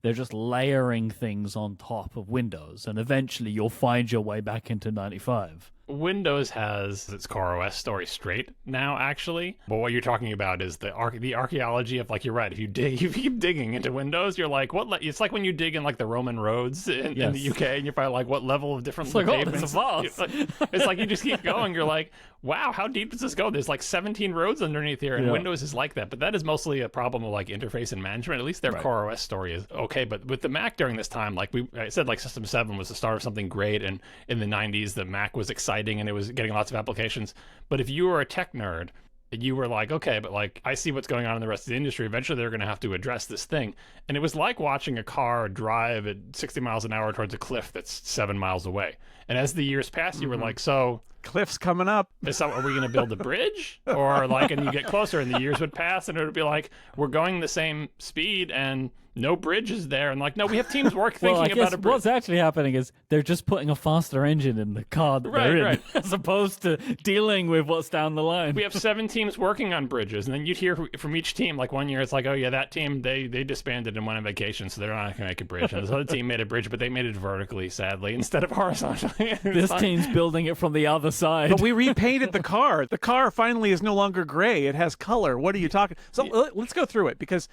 they're just layering things on top of Windows, and eventually you'll find your way back into 95. Windows has its core OS story straight now, actually. But what you're talking about is the archaeology of, like, you're right. If you keep digging into Windows, you're like, it's like when you dig in like the Roman roads in the UK, and you're probably like, what level of different pavements? It's like you just keep going. You're like, wow, how deep does this go? There's like 17 roads underneath here, and Windows is like that. But that is mostly a problem of like interface and management. At least their core OS story is okay. But with the Mac during this time, like I said, like System 7 was the start of something great, and in the 90s, the Mac was exciting and it was getting lots of applications. But if you were a tech nerd, you were like, okay, but like, I see what's going on in the rest of the industry. Eventually they're going to have to address this thing. And it was like watching a car drive at 60 miles an hour towards a cliff that's 7 miles away. And as the years passed, you were like, so cliff's coming up. Are we going to build a bridge? Or like, and you get closer and the years would pass and it would be like, we're going the same speed and no bridge is there. And like, no, we have teams thinking Well, I about guess a bridge. what's actually happening is they're just putting a faster engine in the car that they're in, Right. as opposed to dealing with what's down the line. We have 7 teams working on bridges, and then you'd hear from each team, like one year it's like, oh yeah, that team, they disbanded and went on vacation, so they're not going to make a bridge. And this other team made a bridge, but they made it vertically, sadly, instead of horizontally. This team's building it from the other side. But we repainted the car. The car finally is no longer gray. It has color. What are you talking? So let's go through it, because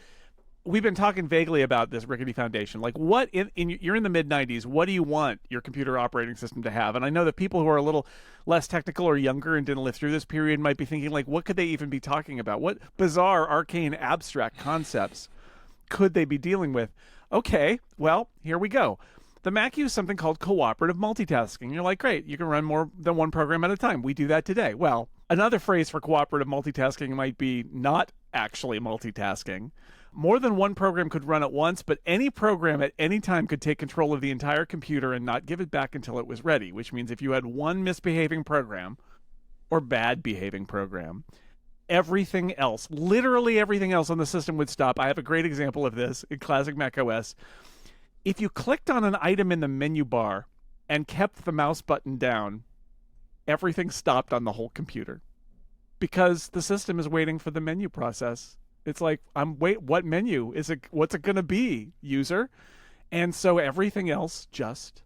we've been talking vaguely about this Rickety Foundation. Like, what you're in the mid-90s. What do you want your computer operating system to have? And I know that people who are a little less technical or younger and didn't live through this period might be thinking, like, what could they even be talking about? What bizarre, arcane, abstract concepts could they be dealing with? Okay, well, here we go. The Mac used something called cooperative multitasking. You're like, great, you can run more than one program at a time. We do that today. Well, another phrase for cooperative multitasking might be not actually multitasking. More than one program could run at once, but any program at any time could take control of the entire computer and not give it back until it was ready, which means if you had one misbehaving program or bad behaving program, everything else, literally everything else on the system would stop. I have a great example of this in classic Mac OS. If you clicked on an item in the menu bar and kept the mouse button down, everything stopped on the whole computer because the system is waiting for the menu process. It's like, what menu is it? What's it going to be, user? And so everything else just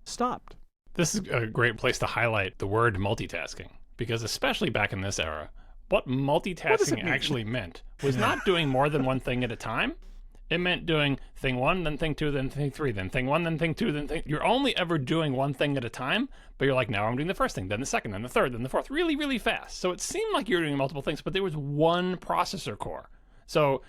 stopped. This is a great place to highlight the word multitasking, because especially back in this era, what multitasking actually meant was not doing more than one thing at a time. It meant doing thing 1, then thing 2, then thing 3, then thing 1, then thing 2, then thing... You're only ever doing one thing at a time, but you're like, now I'm doing the first thing, then the second, then the third, then the fourth, really, really fast. So it seemed like you were doing multiple things, but there was one processor core. So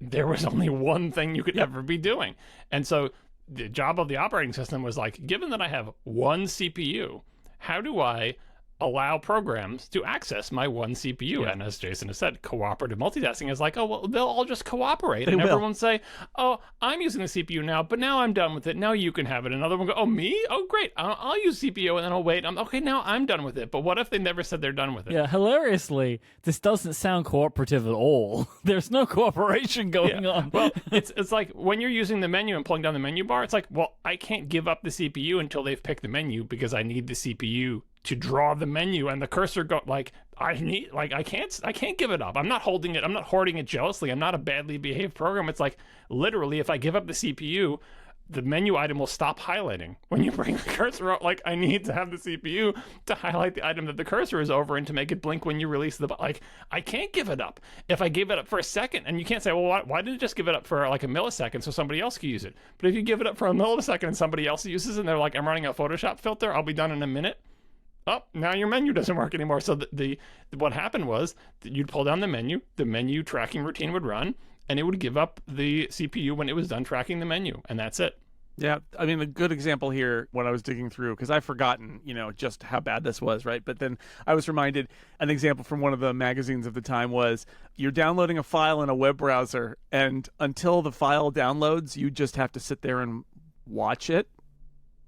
there was only one thing you could ever be doing. And so the job of the operating system was like, given that I have one CPU, how do I allow programs to access my one CPU? And as Jason has said, cooperative multitasking is like, oh, well, they'll all just cooperate. And everyone say, oh, I'm using the CPU now, but now I'm done with it. Now you can have it. Another one go, oh, me? Oh, great. I'll use CPU and then I'll wait. Okay, now I'm done with it. But what if they never said they're done with it? Yeah, hilariously, this doesn't sound cooperative at all. There's no cooperation going on. Well, it's like when you're using the menu and pulling down the menu bar, it's like, well, I can't give up the CPU until they've picked the menu because I need the CPU to draw the menu, and the cursor I can't give it up. I'm not holding it. I'm not hoarding it jealously. I'm not a badly behaved program. It's like, literally, if I give up the CPU, the menu item will stop highlighting. When you bring the cursor out, like, I need to have the CPU to highlight the item that the cursor is over and to make it blink when you release the, like, I can't give it up. If I gave it up for a second, and you can't say, well, why didn't it just give it up for like a millisecond so somebody else could use it? But if you give it up for a millisecond and somebody else uses it, and they're like, I'm running a Photoshop filter, I'll be done in a minute. Oh, now your menu doesn't work anymore. So what happened was that you'd pull down the menu tracking routine would run, and it would give up the CPU when it was done tracking the menu, and that's it. Yeah, I mean, a good example here when I was digging through, because I've forgotten, just how bad this was, right? But then I was reminded, an example from one of the magazines of the time was, you're downloading a file in a web browser, and until the file downloads, you just have to sit there and watch it,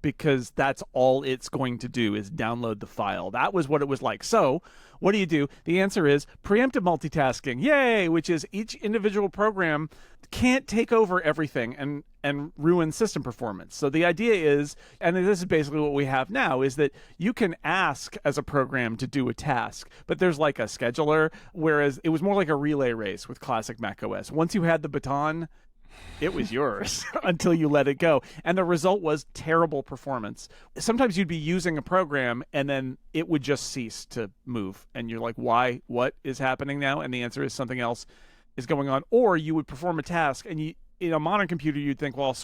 because that's all it's going to do is download the file. That was what it was like. So what do? The answer is preemptive multitasking. Yay! Which is each individual program can't take over everything and ruin system performance. So the idea is, and this is basically what we have now, is that you can ask as a program to do a task, but there's like a scheduler, whereas it was more like a relay race with classic Mac OS. Once you had the baton, it was yours until you let it go. And the result was terrible performance. Sometimes you'd be using a program and then it would just cease to move. And you're like, why? What is happening now? And the answer is something else is going on. Or you would perform a task and in a modern computer, you'd think, well,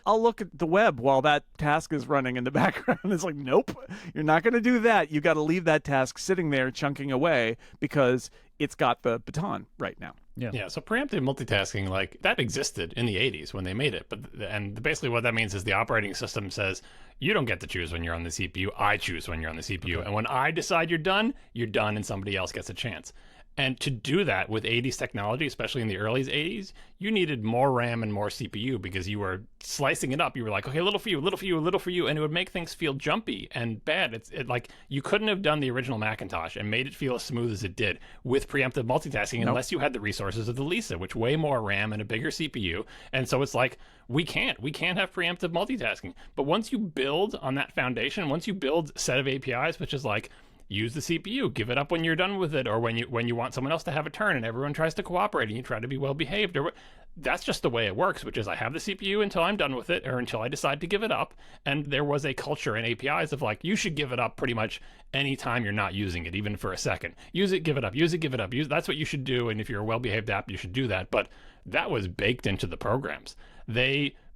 I'll look at the web while that task is running in the background. It's like, nope, you're not going to do that. You got to leave that task sitting there chunking away because it's got the baton right now. Yeah. So preemptive multitasking, like, that existed in the 80s when they made it. And basically what that means is the operating system says, you don't get to choose when you're on the CPU. I choose when you're on the CPU. Okay. And when I decide you're done, and somebody else gets a chance. And to do that with 80s technology, especially in the early 80s, you needed more RAM and more CPU because you were slicing it up. You were like, okay, a little for you, a little for you, a little for you. And it would make things feel jumpy and bad. It's like you couldn't have done the original Macintosh and made it feel as smooth as it did with preemptive multitasking unless you had the resources of the Lisa, which way more RAM and a bigger CPU. And so it's like, we can't have preemptive multitasking. But once you build on that foundation, once you build a set of APIs, which is like, use the CPU, give it up when you're done with it, or when you want someone else to have a turn and everyone tries to cooperate and you try to be well behaved, or that's just the way it works, which is I have the CPU until I'm done with it or until I decide to give it up. And there was a culture in APIs of like, you should give it up pretty much any time you're not using it, even for a second. Use it, give it up, use it, give it up. That's what you should do. And if you're a well-behaved app, you should do that. But that was baked into the programs.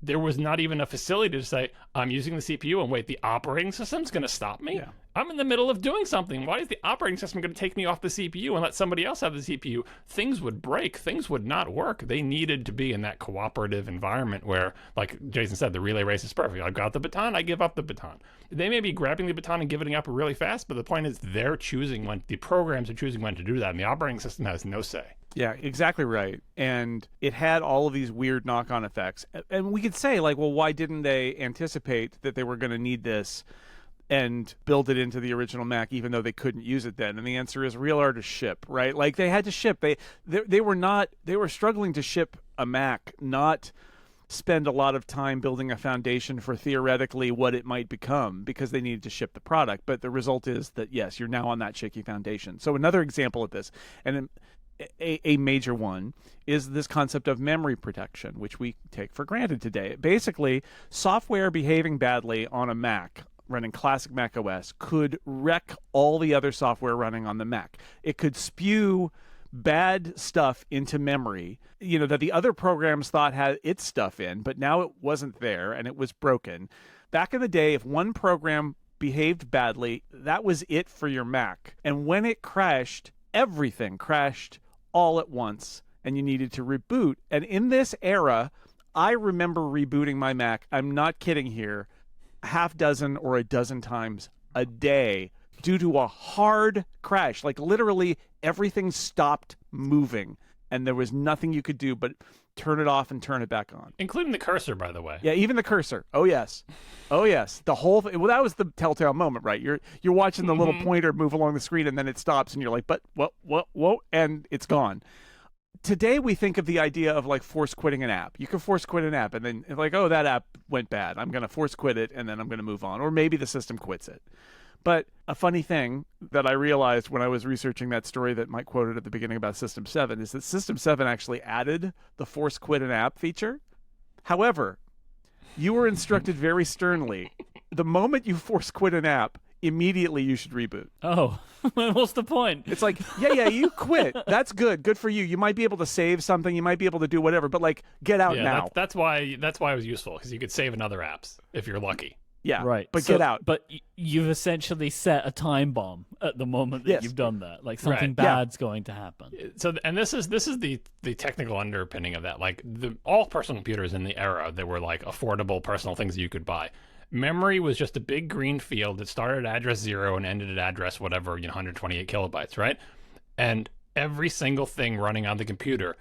There was not even a facility to say, I'm using the CPU and wait, the operating system's going to stop me? Yeah. I'm in the middle of doing something. Why is the operating system going to take me off the CPU and let somebody else have the CPU? Things would break. Things would not work. They needed to be in that cooperative environment where, like Jason said, the relay race is perfect. I've got the baton, I give up the baton. They may be grabbing the baton and giving it up really fast, but the point is they're choosing when, the programs are choosing when to do that, and the operating system has no say. Yeah, exactly right. And it had all of these weird knock-on effects. And we could say, like, well, why didn't they anticipate that they were going to need this and build it into the original Mac, even though they couldn't use it then? And the answer is real artists ship, right? Like, they had to ship. They were struggling to ship a Mac, not spend a lot of time building a foundation for theoretically what it might become, because they needed to ship the product. But the result is that, yes, you're now on that shaky foundation. So another example of this, and a major one, is this concept of memory protection, which we take for granted today. Basically, software behaving badly on a Mac running classic Mac OS could wreck all the other software running on the Mac. It could spew bad stuff into memory, that the other programs thought had its stuff in, but now it wasn't there and it was broken. Back in the day, if one program behaved badly, that was it for your Mac. And when it crashed, everything crashed all at once, and you needed to reboot. And in this era, I remember rebooting my Mac, I'm not kidding here, half dozen or a dozen times a day due to a hard crash. Like, literally everything stopped moving and there was nothing you could do but turn it off and turn it back on. Including the cursor, by the way. Yeah, even the cursor. Oh yes. Oh yes. The whole thing. Well, that was the telltale moment, right? You're watching the little pointer move along the screen and then it stops and you're like, but what, and it's gone. Today we think of the idea of like force quitting an app. You can force quit an app and then like, oh, that app went bad, I'm going to force quit it and then I'm going to move on. Or maybe the system quits it. But a funny thing that I realized when I was researching that story that Mike quoted at the beginning about System 7 is that System 7 actually added the force quit an app feature. However, you were instructed very sternly, the moment you force quit an app, immediately you should reboot. Oh, what's the point? It's like, yeah, you quit. That's good. Good for you. You might be able to save something. You might be able to do whatever, but like, get out now. That's why it was useful, because you could save in other apps if you're lucky. Yeah, right. But get out. But you've essentially set a time bomb at the moment that you've done that. Like something bad's going to happen. So, and this is the technical underpinning of that. Like all personal computers in the era, there were like affordable personal things that you could buy. Memory was just a big green field that started at address 0 and ended at address whatever, 128 kilobytes, right? And every single thing running on the computer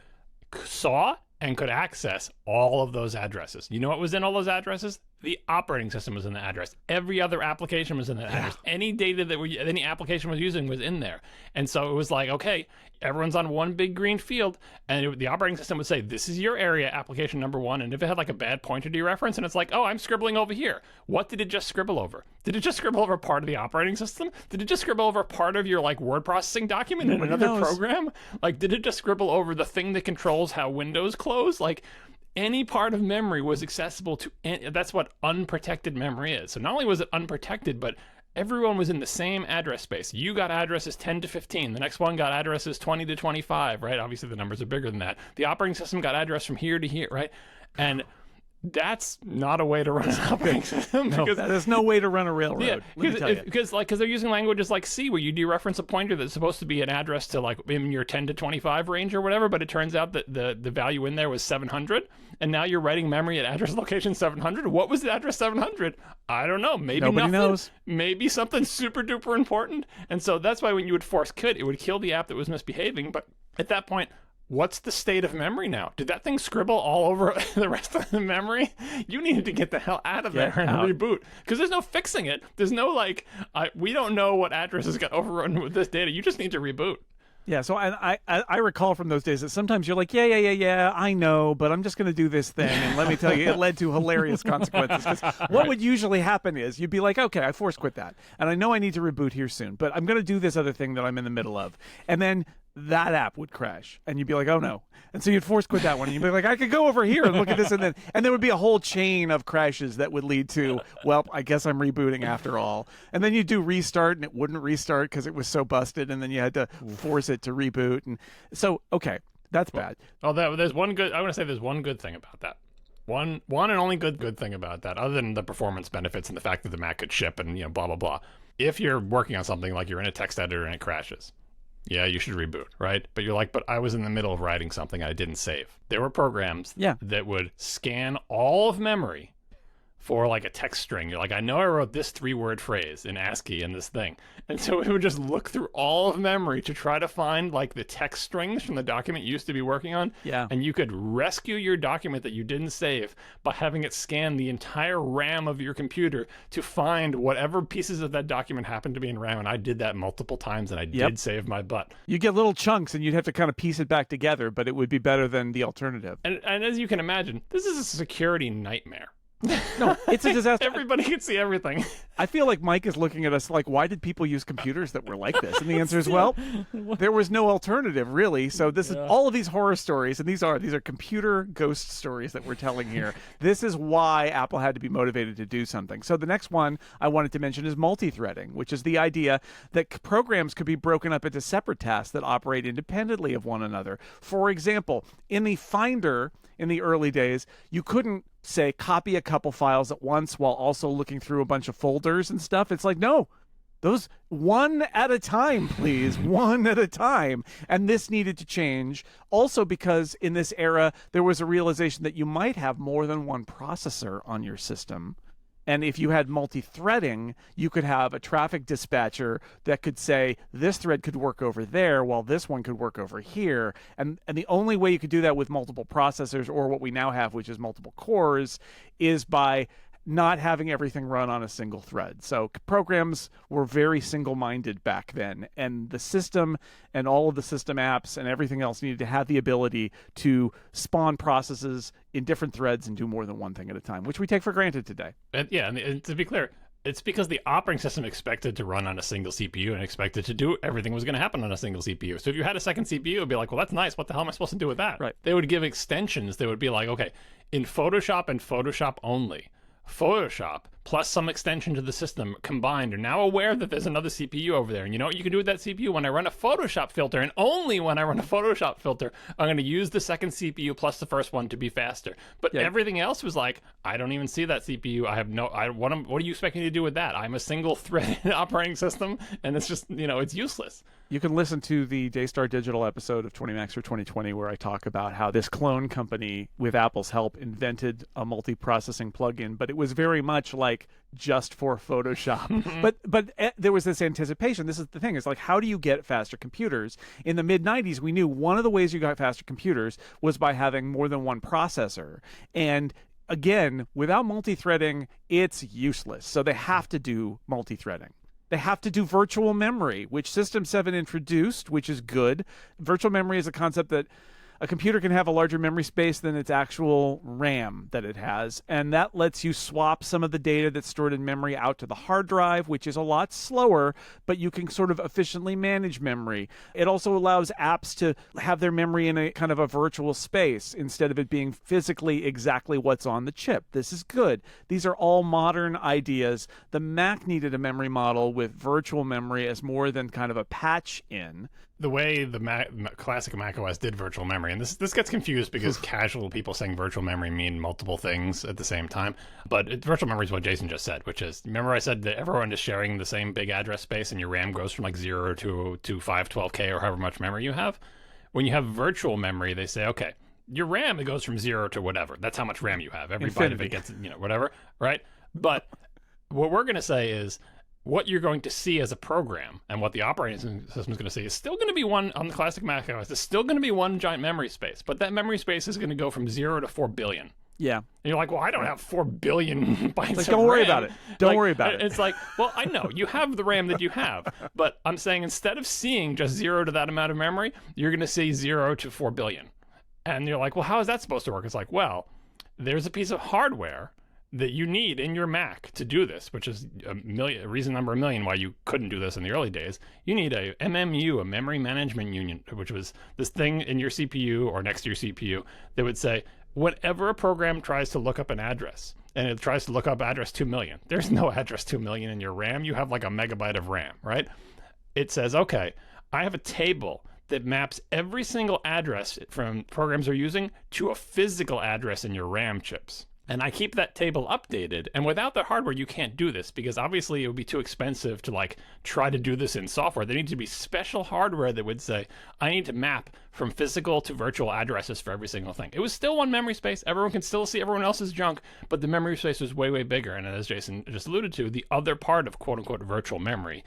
saw and could access all of those addresses. You know what was in all those addresses? The operating system was in the address. Every other application was in that address. Any data that any application was using was in there. And so it was like, okay, everyone's on one big green field, and the operating system would say, this is your area, application number 1. And if it had like a bad pointer dereference, and it's like, oh, I'm scribbling over here. What did it just scribble over? Did it just scribble over part of the operating system? Did it just scribble over part of your like word processing document in another program? Like, did it just scribble over the thing that controls how windows close? Like, any part of memory was accessible to, that's what unprotected memory is. So not only was it unprotected, but everyone was in the same address space. You got addresses 10 to 15. The next one got addresses 20 to 25, right? Obviously the numbers are bigger than that. The operating system got address from here to here, right? And That's not a way to run an operating system. No, that is no way to run a railroad. Yeah, let me tell you. because they're using languages like C, where you dereference a pointer that's supposed to be an address to like in your 10 to 25 range or whatever, but it turns out that the value in there was 700, and now you're writing memory at address location 700. What was the address 700? I don't know. Maybe Nobody nothing. knows. Maybe something super duper important. And so that's why when you would force quit, it would kill the app that was misbehaving. But at that point, what's the state of memory now? Did that thing scribble all over the rest of the memory? You needed to get the hell out of there and reboot. Because there's no fixing it. There's no like, we don't know what addresses got overrun with this data. You just need to reboot. Yeah, so I recall from those days that sometimes you're like, yeah, I know, but I'm just going to do this thing. And let me tell you, it led to hilarious consequences. Because what would usually happen is you'd be like, okay, I force quit that. And I know I need to reboot here soon, but I'm going to do this other thing that I'm in the middle of. And then that app would crash. And you'd be like, oh no. And so you'd force quit that one. And you'd be like, I could go over here and look at this. And there would be a whole chain of crashes that would lead to, well, I guess I'm rebooting after all. And then you'd do restart and it wouldn't restart because it was so busted. And then you had to force it to reboot. And so, okay, that's bad. Oh, there's one good, I want to say there's one good thing about that. One and only good thing about that, other than the performance benefits and the fact that the Mac could ship and, blah, blah, blah. If you're working on something like you're in a text editor and it crashes, yeah, you should reboot, right? But you're like, but I was in the middle of writing something I didn't save. There were programs that would scan all of memory for like a text string. You're like, I know I wrote this 3-word phrase in ASCII in this thing. And so it would just look through all of memory to try to find like the text strings from the document you used to be working on. Yeah. And you could rescue your document that you didn't save by having it scan the entire RAM of your computer to find whatever pieces of that document happened to be in RAM. And I did that multiple times and I did save my butt. You get little chunks and you'd have to kind of piece it back together, but it would be better than the alternative. And as you can imagine, this is a security nightmare. No, it's a disaster. Everybody can see everything. I feel like Mike is looking at us like, why did people use computers that were like this? And the answer is, well, there was no alternative, really. So this is all of these horror stories, and these are computer ghost stories that we're telling here. This is why Apple had to be motivated to do something. So the next one I wanted to mention is multi-threading, which is the idea that programs could be broken up into separate tasks that operate independently of one another. For example, in the Finder in the early days, you couldn't say copy a couple files at once while also looking through a bunch of folders and stuff. It's like, no, those one at a time, please, one at a time. And this needed to change also because in this era, there was a realization that you might have more than one processor on your system. And if you had multi-threading, you could have a traffic dispatcher that could say, this thread could work over there while this one could work over here. And the only way you could do that with multiple processors, or what we now have, which is multiple cores, is by not having everything run on a single thread. So programs were very single-minded back then, and the system and all of the system apps and everything else needed to have the ability to spawn processes in different threads and do more than one thing at a time, which we take for granted today. And to be clear, it's because the operating system expected to run on a single CPU and expected to do everything was going to happen on a single CPU. So if you had a second CPU, it would be like, well, that's nice. What the hell am I supposed to do with that? Right. They would give extensions. They would be like, okay, in Photoshop and Photoshop only, Photoshop plus some extension to the system combined are now aware that there's another CPU over there. And you know what you can do with that CPU? When I run a Photoshop filter, and only when I run a Photoshop filter, I'm going to use the second CPU plus the first one to be faster. But everything else was like, I don't even see that CPU. I have no, what are you expecting me to do with that? I'm a single threaded operating system, and it's just, it's useless. You can listen to the Daystar Digital episode of 20 Macs for 2020 where I talk about how this clone company, with Apple's help, invented a multi-processing plugin, but it was very much like just for Photoshop. But there was this anticipation. This is the thing. It's like, how do you get faster computers? In the mid-90s, we knew one of the ways you got faster computers was by having more than one processor. And again, without multi-threading, it's useless. So they have to do multi-threading. They have to do virtual memory, which System 7 introduced, which is good. Virtual memory is a concept that a computer can have a larger memory space than its actual RAM that it has, and that lets you swap some of the data that's stored in memory out to the hard drive, which is a lot slower, but you can sort of efficiently manage memory. It also allows apps to have their memory in a kind of a virtual space instead of it being physically exactly what's on the chip. This is good. These are all modern ideas. The Mac needed a memory model with virtual memory as more than kind of a patch in. the way the classic Mac OS did virtual memory, and this gets confused because casual people saying virtual memory mean multiple things at the same time. But virtual memory is what Jason just said, which is, remember I said that everyone is sharing the same big address space and your RAM goes from like 0 to 512K or however much memory you have? When you have virtual memory, they say, okay, your RAM, it goes from 0 to whatever. That's how much RAM you have. Every byte of it gets, whatever, right? But what we're going to say is, what you're going to see as a program and what the operating system is going to see is still going to be one on the classic Mac OS. It's still going to be one giant memory space, but that memory space is going to go from 0 to 4 billion. Yeah. And you're like, well, I don't have 4 billion bytes of don't worry RAM. about it. Don't worry about it. It's like, well, I know you have the RAM that you have, but I'm saying instead of seeing just 0 to that amount of memory, you're going to see 0 to 4 billion. And you're like, well, how is that supposed to work? It's like, well, there's a piece of hardware that you need in your Mac to do this, which is a reason number a million why you couldn't do this in the early days. You need a MMU, a memory management unit, which was this thing in your CPU or next to your CPU that would say, whenever a program tries to look up an address, and it tries to look up address 2 million, there's no address 2 million in your RAM. You have like a megabyte of RAM, right? It says, okay, I have a table that maps every single address from programs are using to a physical address in your RAM chips. And I keep that table updated. And without the hardware, you can't do this because obviously it would be too expensive to like try to do this in software. There needs to be special hardware that would say, I need to map from physical to virtual addresses for every single thing. It was still one memory space. Everyone can still see everyone else's junk, but the memory space was way, way bigger. And as Jason just alluded to, the other part of quote unquote virtual memory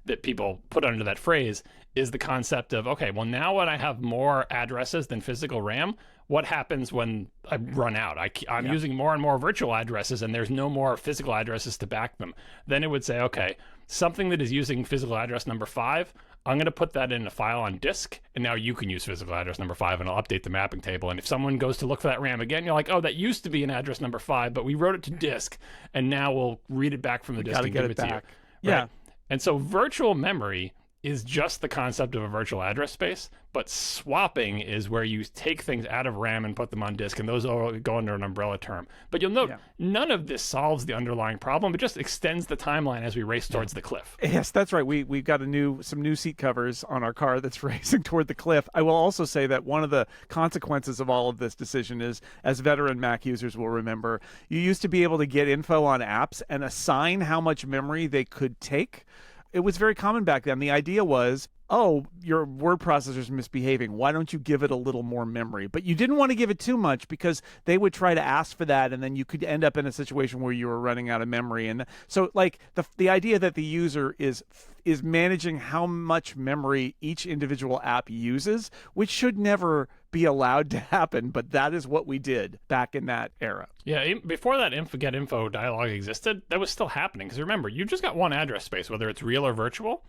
that people put under that phrase is the concept of, okay, well, now when I have more addresses than physical RAM, what happens when I run out? I'm using more and more virtual addresses and there's no more physical addresses to back them. Then it would say, okay, something that is using physical address number 5, I'm going to put that in a file on disk, and now you can use physical address number 5, and I'll update the mapping table. And if someone goes to look for that RAM again, you're like, oh, that used to be an address number 5, but we wrote it to disk, and now we'll read it back from the disk and give it to you. Yeah. Right? And so virtual memory is just the concept of a virtual address space, but swapping is where you take things out of RAM and put them on disk, and those all go under an umbrella term. But you'll note none of this solves the underlying problem. It just extends the timeline as we race towards the cliff. Yes, that's right. We've got some new seat covers on our car that's racing toward the cliff. I will also say that one of the consequences of all of this decision is, as veteran Mac users will remember, you used to be able to get info on apps and assign how much memory they could take. It was very common back then. The idea was, oh, your word processor's misbehaving. Why don't you give it a little more memory? But you didn't want to give it too much because they would try to ask for that, and then you could end up in a situation where you were running out of memory. And so, like, the idea that the user is managing how much memory each individual app uses, which should never be allowed to happen, but that is what we did back in that era. Yeah, before that get info dialog existed, that was still happening. Because remember, you just got one address space, whether it's real or virtual.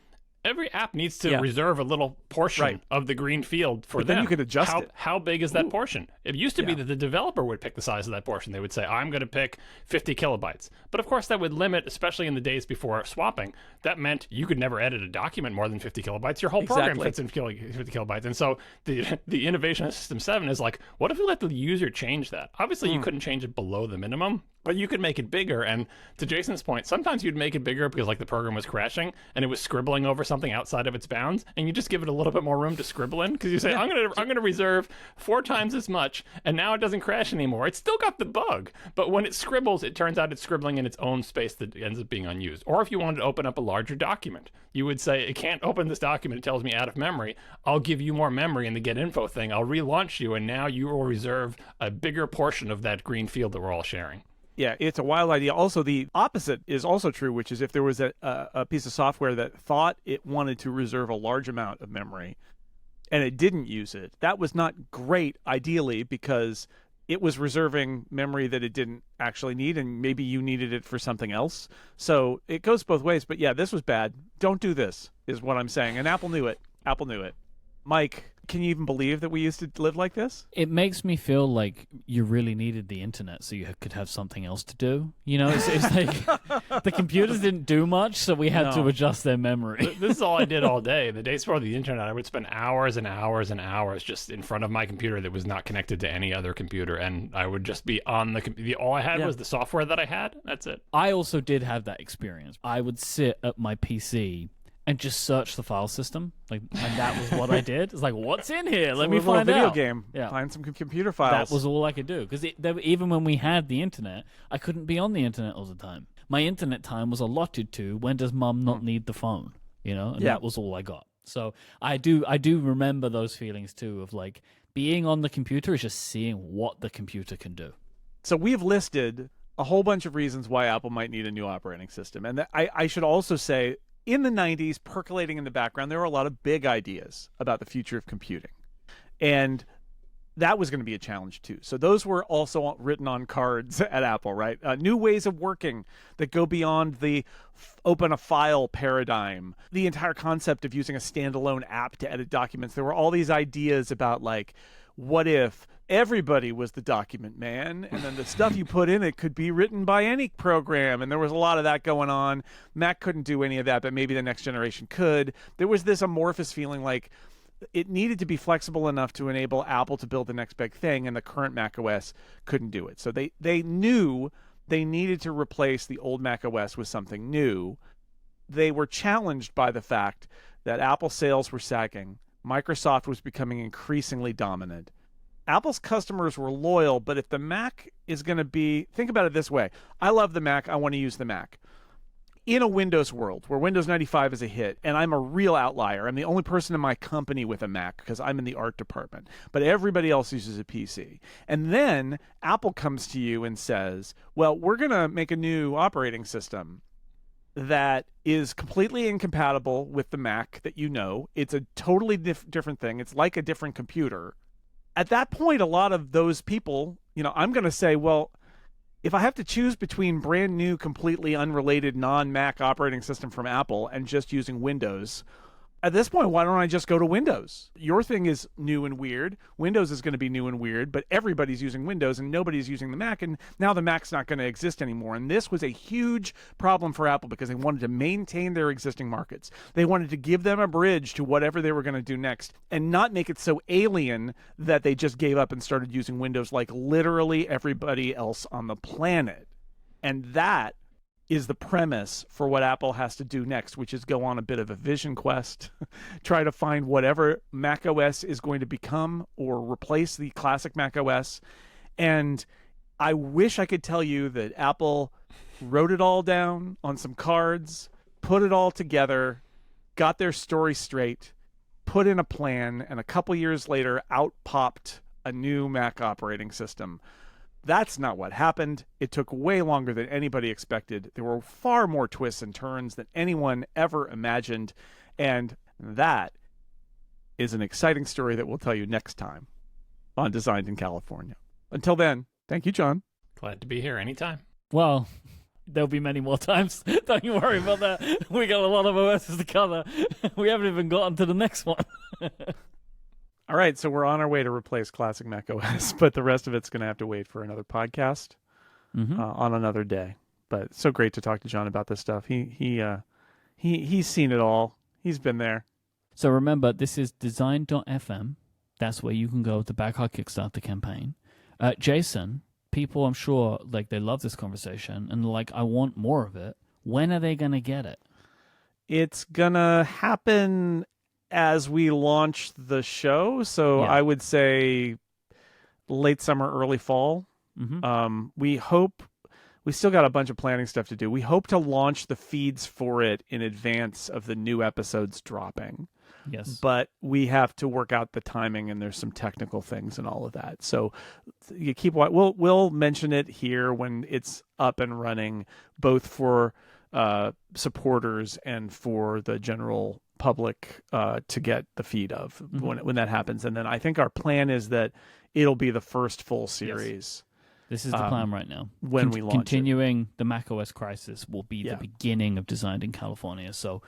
Every app needs to reserve a little portion of the green field for them. Then you could adjust it. How big is that portion? It used to be that the developer would pick the size of that portion. They would say, I'm going to pick 50 kilobytes. But of course, that would limit, especially in the days before swapping, that meant you could never edit a document more than 50 kilobytes. Your whole program fits in 50 kilobytes. And so the innovation of System 7 is like, what if we let the user change that? Obviously, you couldn't change it below the minimum, but you could make it bigger. And to Jason's point, sometimes you'd make it bigger because like the program was crashing and it was scribbling over something outside of its bounds, and you just give it a little bit more room to scribble in because you say, I'm gonna reserve 4 times as much, and now it doesn't crash anymore. It's still got the bug, but when it scribbles, it turns out it's scribbling in its own space that ends up being unused. Or if you wanted to open up a larger document, you would say, it can't open this document, it tells me out of memory. I'll give you more memory in the get info thing. I'll relaunch you, and now you will reserve a bigger portion of that green field that we're all sharing. Yeah, it's a wild idea. Also, the opposite is also true, which is if there was a piece of software that thought it wanted to reserve a large amount of memory and it didn't use it, that was not great, ideally, because it was reserving memory that it didn't actually need, and maybe you needed it for something else. So it goes both ways. But yeah, this was bad. Don't do this, is what I'm saying. And Apple knew it. Apple knew it. Mike, can you even believe that we used to live like this? It makes me feel like you really needed the internet so you could have something else to do. You know, it's like the computers didn't do much, so we had to adjust their memory. This is all I did all day. The days before the internet, I would spend hours and hours and hours just in front of my computer that was not connected to any other computer, and I would just be on the computer. All I had was the software that I had. That's it. I also did have that experience. I would sit at my PC and just search the file system. And that was what I did. It's like, what's in here? Let me a little find video out. game. Yeah. Find some computer files. That was all I could do. Because even when we had the internet, I couldn't be on the internet all the time. My internet time was allotted to when does mum not need the phone, and that was all I got. So I do remember those feelings too of like being on the computer is just seeing what the computer can do. So we've listed a whole bunch of reasons why Apple might need a new operating system. And I should also say, in the 90s, percolating in the background, there were a lot of big ideas about the future of computing. And that was going to be a challenge too. So those were also written on cards at Apple, right? New ways of working that go beyond the open a file paradigm. The entire concept of using a standalone app to edit documents. There were all these ideas about like, what if everybody was the document man, and then the stuff you put in it could be written by any program, and there was a lot of that going on. Mac couldn't do any of that, but maybe the next generation could. There was this amorphous feeling like it needed to be flexible enough to enable Apple to build the next big thing, and the current Mac OS couldn't do it. So they knew they needed to replace the old Mac OS with something new. They were challenged by the fact that Apple sales were sagging. Microsoft was becoming increasingly dominant. Apple's customers were loyal, but if the Mac is going to be, think about it this way. I love the Mac. I want to use the Mac. In a Windows world where Windows 95 is a hit, and I'm a real outlier, I'm the only person in my company with a Mac because I'm in the art department, but everybody else uses a PC. And then Apple comes to you and says, well, we're going to make a new operating system that is completely incompatible with the Mac that you know. It's a totally different thing. It's like a different computer. At that point, a lot of those people, I'm going to say, well, if I have to choose between brand new, completely unrelated non-Mac operating system from Apple and just using Windows, at this point, why don't I just go to Windows? Your thing is new and weird. Windows is going to be new and weird, but everybody's using Windows and nobody's using the Mac, and now the Mac's not going to exist anymore. And this was a huge problem for Apple because they wanted to maintain their existing markets. They wanted to give them a bridge to whatever they were going to do next and not make it so alien that they just gave up and started using Windows like literally everybody else on the planet. And that is the premise for what Apple has to do next, which is go on a bit of a vision quest, try to find whatever Mac OS is going to become or replace the classic Mac OS. And I wish I could tell you that Apple wrote it all down on some cards, put it all together, got their story straight, put in a plan, and a couple years later out popped a new Mac operating system. That's not what happened. It took way longer than anybody expected. There were far more twists and turns than anyone ever imagined. And that is an exciting story that we'll tell you next time on Designed in California. Until then, thank you, John. Glad to be here anytime. Well, there'll be many more times. Don't you worry about that. We got a lot of OSs to cover. We haven't even gotten to the next one. All right, so we're on our way to replace classic Mac OS, but the rest of it's going to have to wait for another podcast on another day. But it's so great to talk to John about this stuff. He's seen it all. He's been there. So remember, this is design.fm. That's where you can go to back our Kickstarter campaign. Jason, people I'm sure they love this conversation and I want more of it. When are they going to get it? It's going to happen as we launch the show. So I would say late summer, early fall. We hope, we still got a bunch of planning stuff to do. We hope to launch the feeds for it in advance of the new episodes dropping. Yes. But we have to work out the timing, and there's some technical things and all of that. So you keep, we'll mention it here when it's up and running, both for supporters and for the general public to get the feed of when that happens. And then I think our plan is that it'll be the first full series. Yes. This is the plan right now. When we launch continuing the macOS crisis will be the beginning of Designed in California. So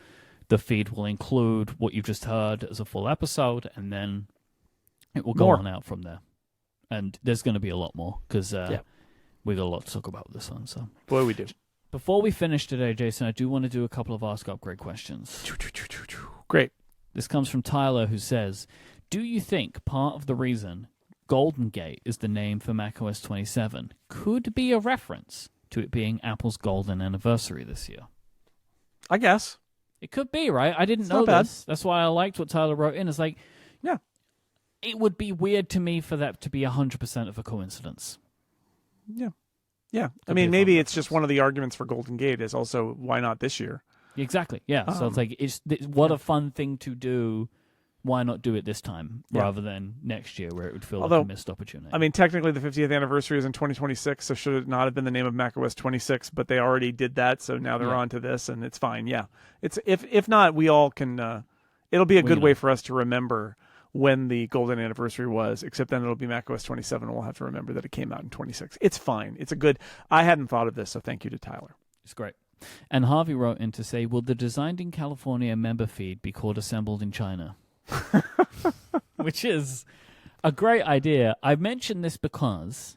the feed will include what you've just heard as a full episode, and then it will go on out from there. And there's going to be a lot more because we got a lot to talk about with this one. So boy, we do. Before we finish today, Jason, I do want to do a couple of Ask Upgrade questions. Great. This comes from Tyler, who says, do you think part of the reason Golden Gate is the name for macOS 27 could be a reference to it being Apple's golden anniversary this year? I guess. It could be, right? I didn't know not bad. this. That's why I liked what Tyler wrote in. It's like, Yeah. it would be weird to me for that to be 100% of a coincidence. Yeah. I Could mean, be a maybe fun it's just one of the arguments for Golden Gate is also why not this year? Exactly. Yeah. So it's like, what a fun thing to do. Why not do it this time rather than next year where it would feel like a missed opportunity? I mean, technically the 50th anniversary is in 2026, so should it not have been the name of macOS 26? But they already did that, so now they're on to this, and it's fine. Yeah, it's if not, we all can. It'll be a good way for us to remember when the golden anniversary was. Except then it'll be macOS 27, and we'll have to remember that it came out in 26. It's fine. It's a good. I hadn't thought of this, so thank you to Tyler. It's great. And Harvey wrote in to say, will the Designed in California member feed be called Assembled in China? Which is a great idea. I mentioned this because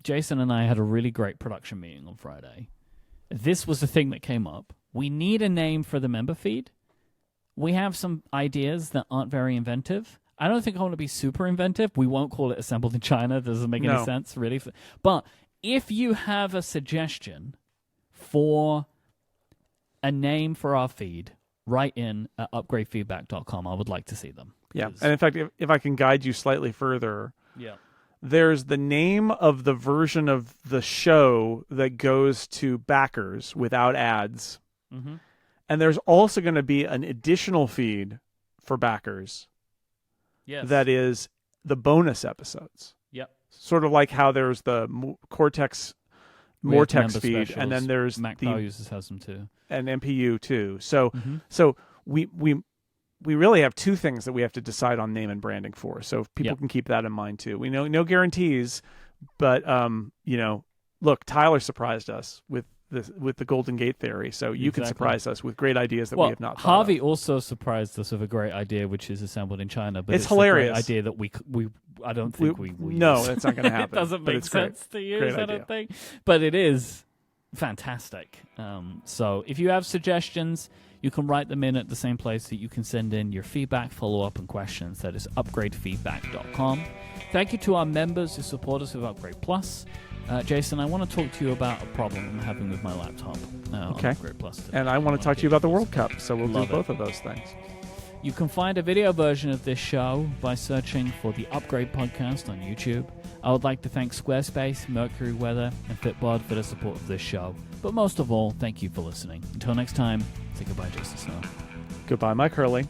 Jason and I had a really great production meeting on Friday. This was the thing that came up. We need a name for the member feed. We have some ideas that aren't very inventive. I don't think I want to be super inventive. We won't call it Assembled in China. Doesn't make any sense, really. But if you have a suggestion for a name for our feed, write in at upgradefeedback.com. I would like to see them. Yeah, and in fact, if I can guide you slightly further, there's the name of the version of the show that goes to backers without ads, and there's also going to be an additional feed for backers. Yes, that is the bonus episodes. Yep, sort of like how there's the Cortex Mortex feed, specials. And then there's Mac the Power users has them too, and MPU too. So we really have two things that we have to decide on name and branding for. So people can keep that in mind too. We know no guarantees, but look, Tyler surprised us with the Golden Gate theory. So you can surprise us with great ideas that we have not thought Harvey of. also surprised us with a great idea, which is Assembled in China. But it's hilarious. A great idea that we I don't think we no, use. that's not going to happen. It doesn't make sense to use. Great I idea. don't think, but it is fantastic. So if you have suggestions, you can write them in at the same place that you can send in your feedback, follow-up, and questions. That is upgradefeedback.com. Thank you to our members who support us with Upgrade Plus. Jason, I want to talk to you about a problem I'm having with my laptop. Okay. On Upgrade Plus today. And I want to talk to you about the World Cup, so we'll do both of those things. You can find a video version of this show by searching for the Upgrade Podcast on YouTube. I would like to thank Squarespace, Mercury Weather, and Fitbod for the support of this show. But most of all, thank you for listening. Until next time, say goodbye, Jason Snell. Goodbye, Mike Hurley.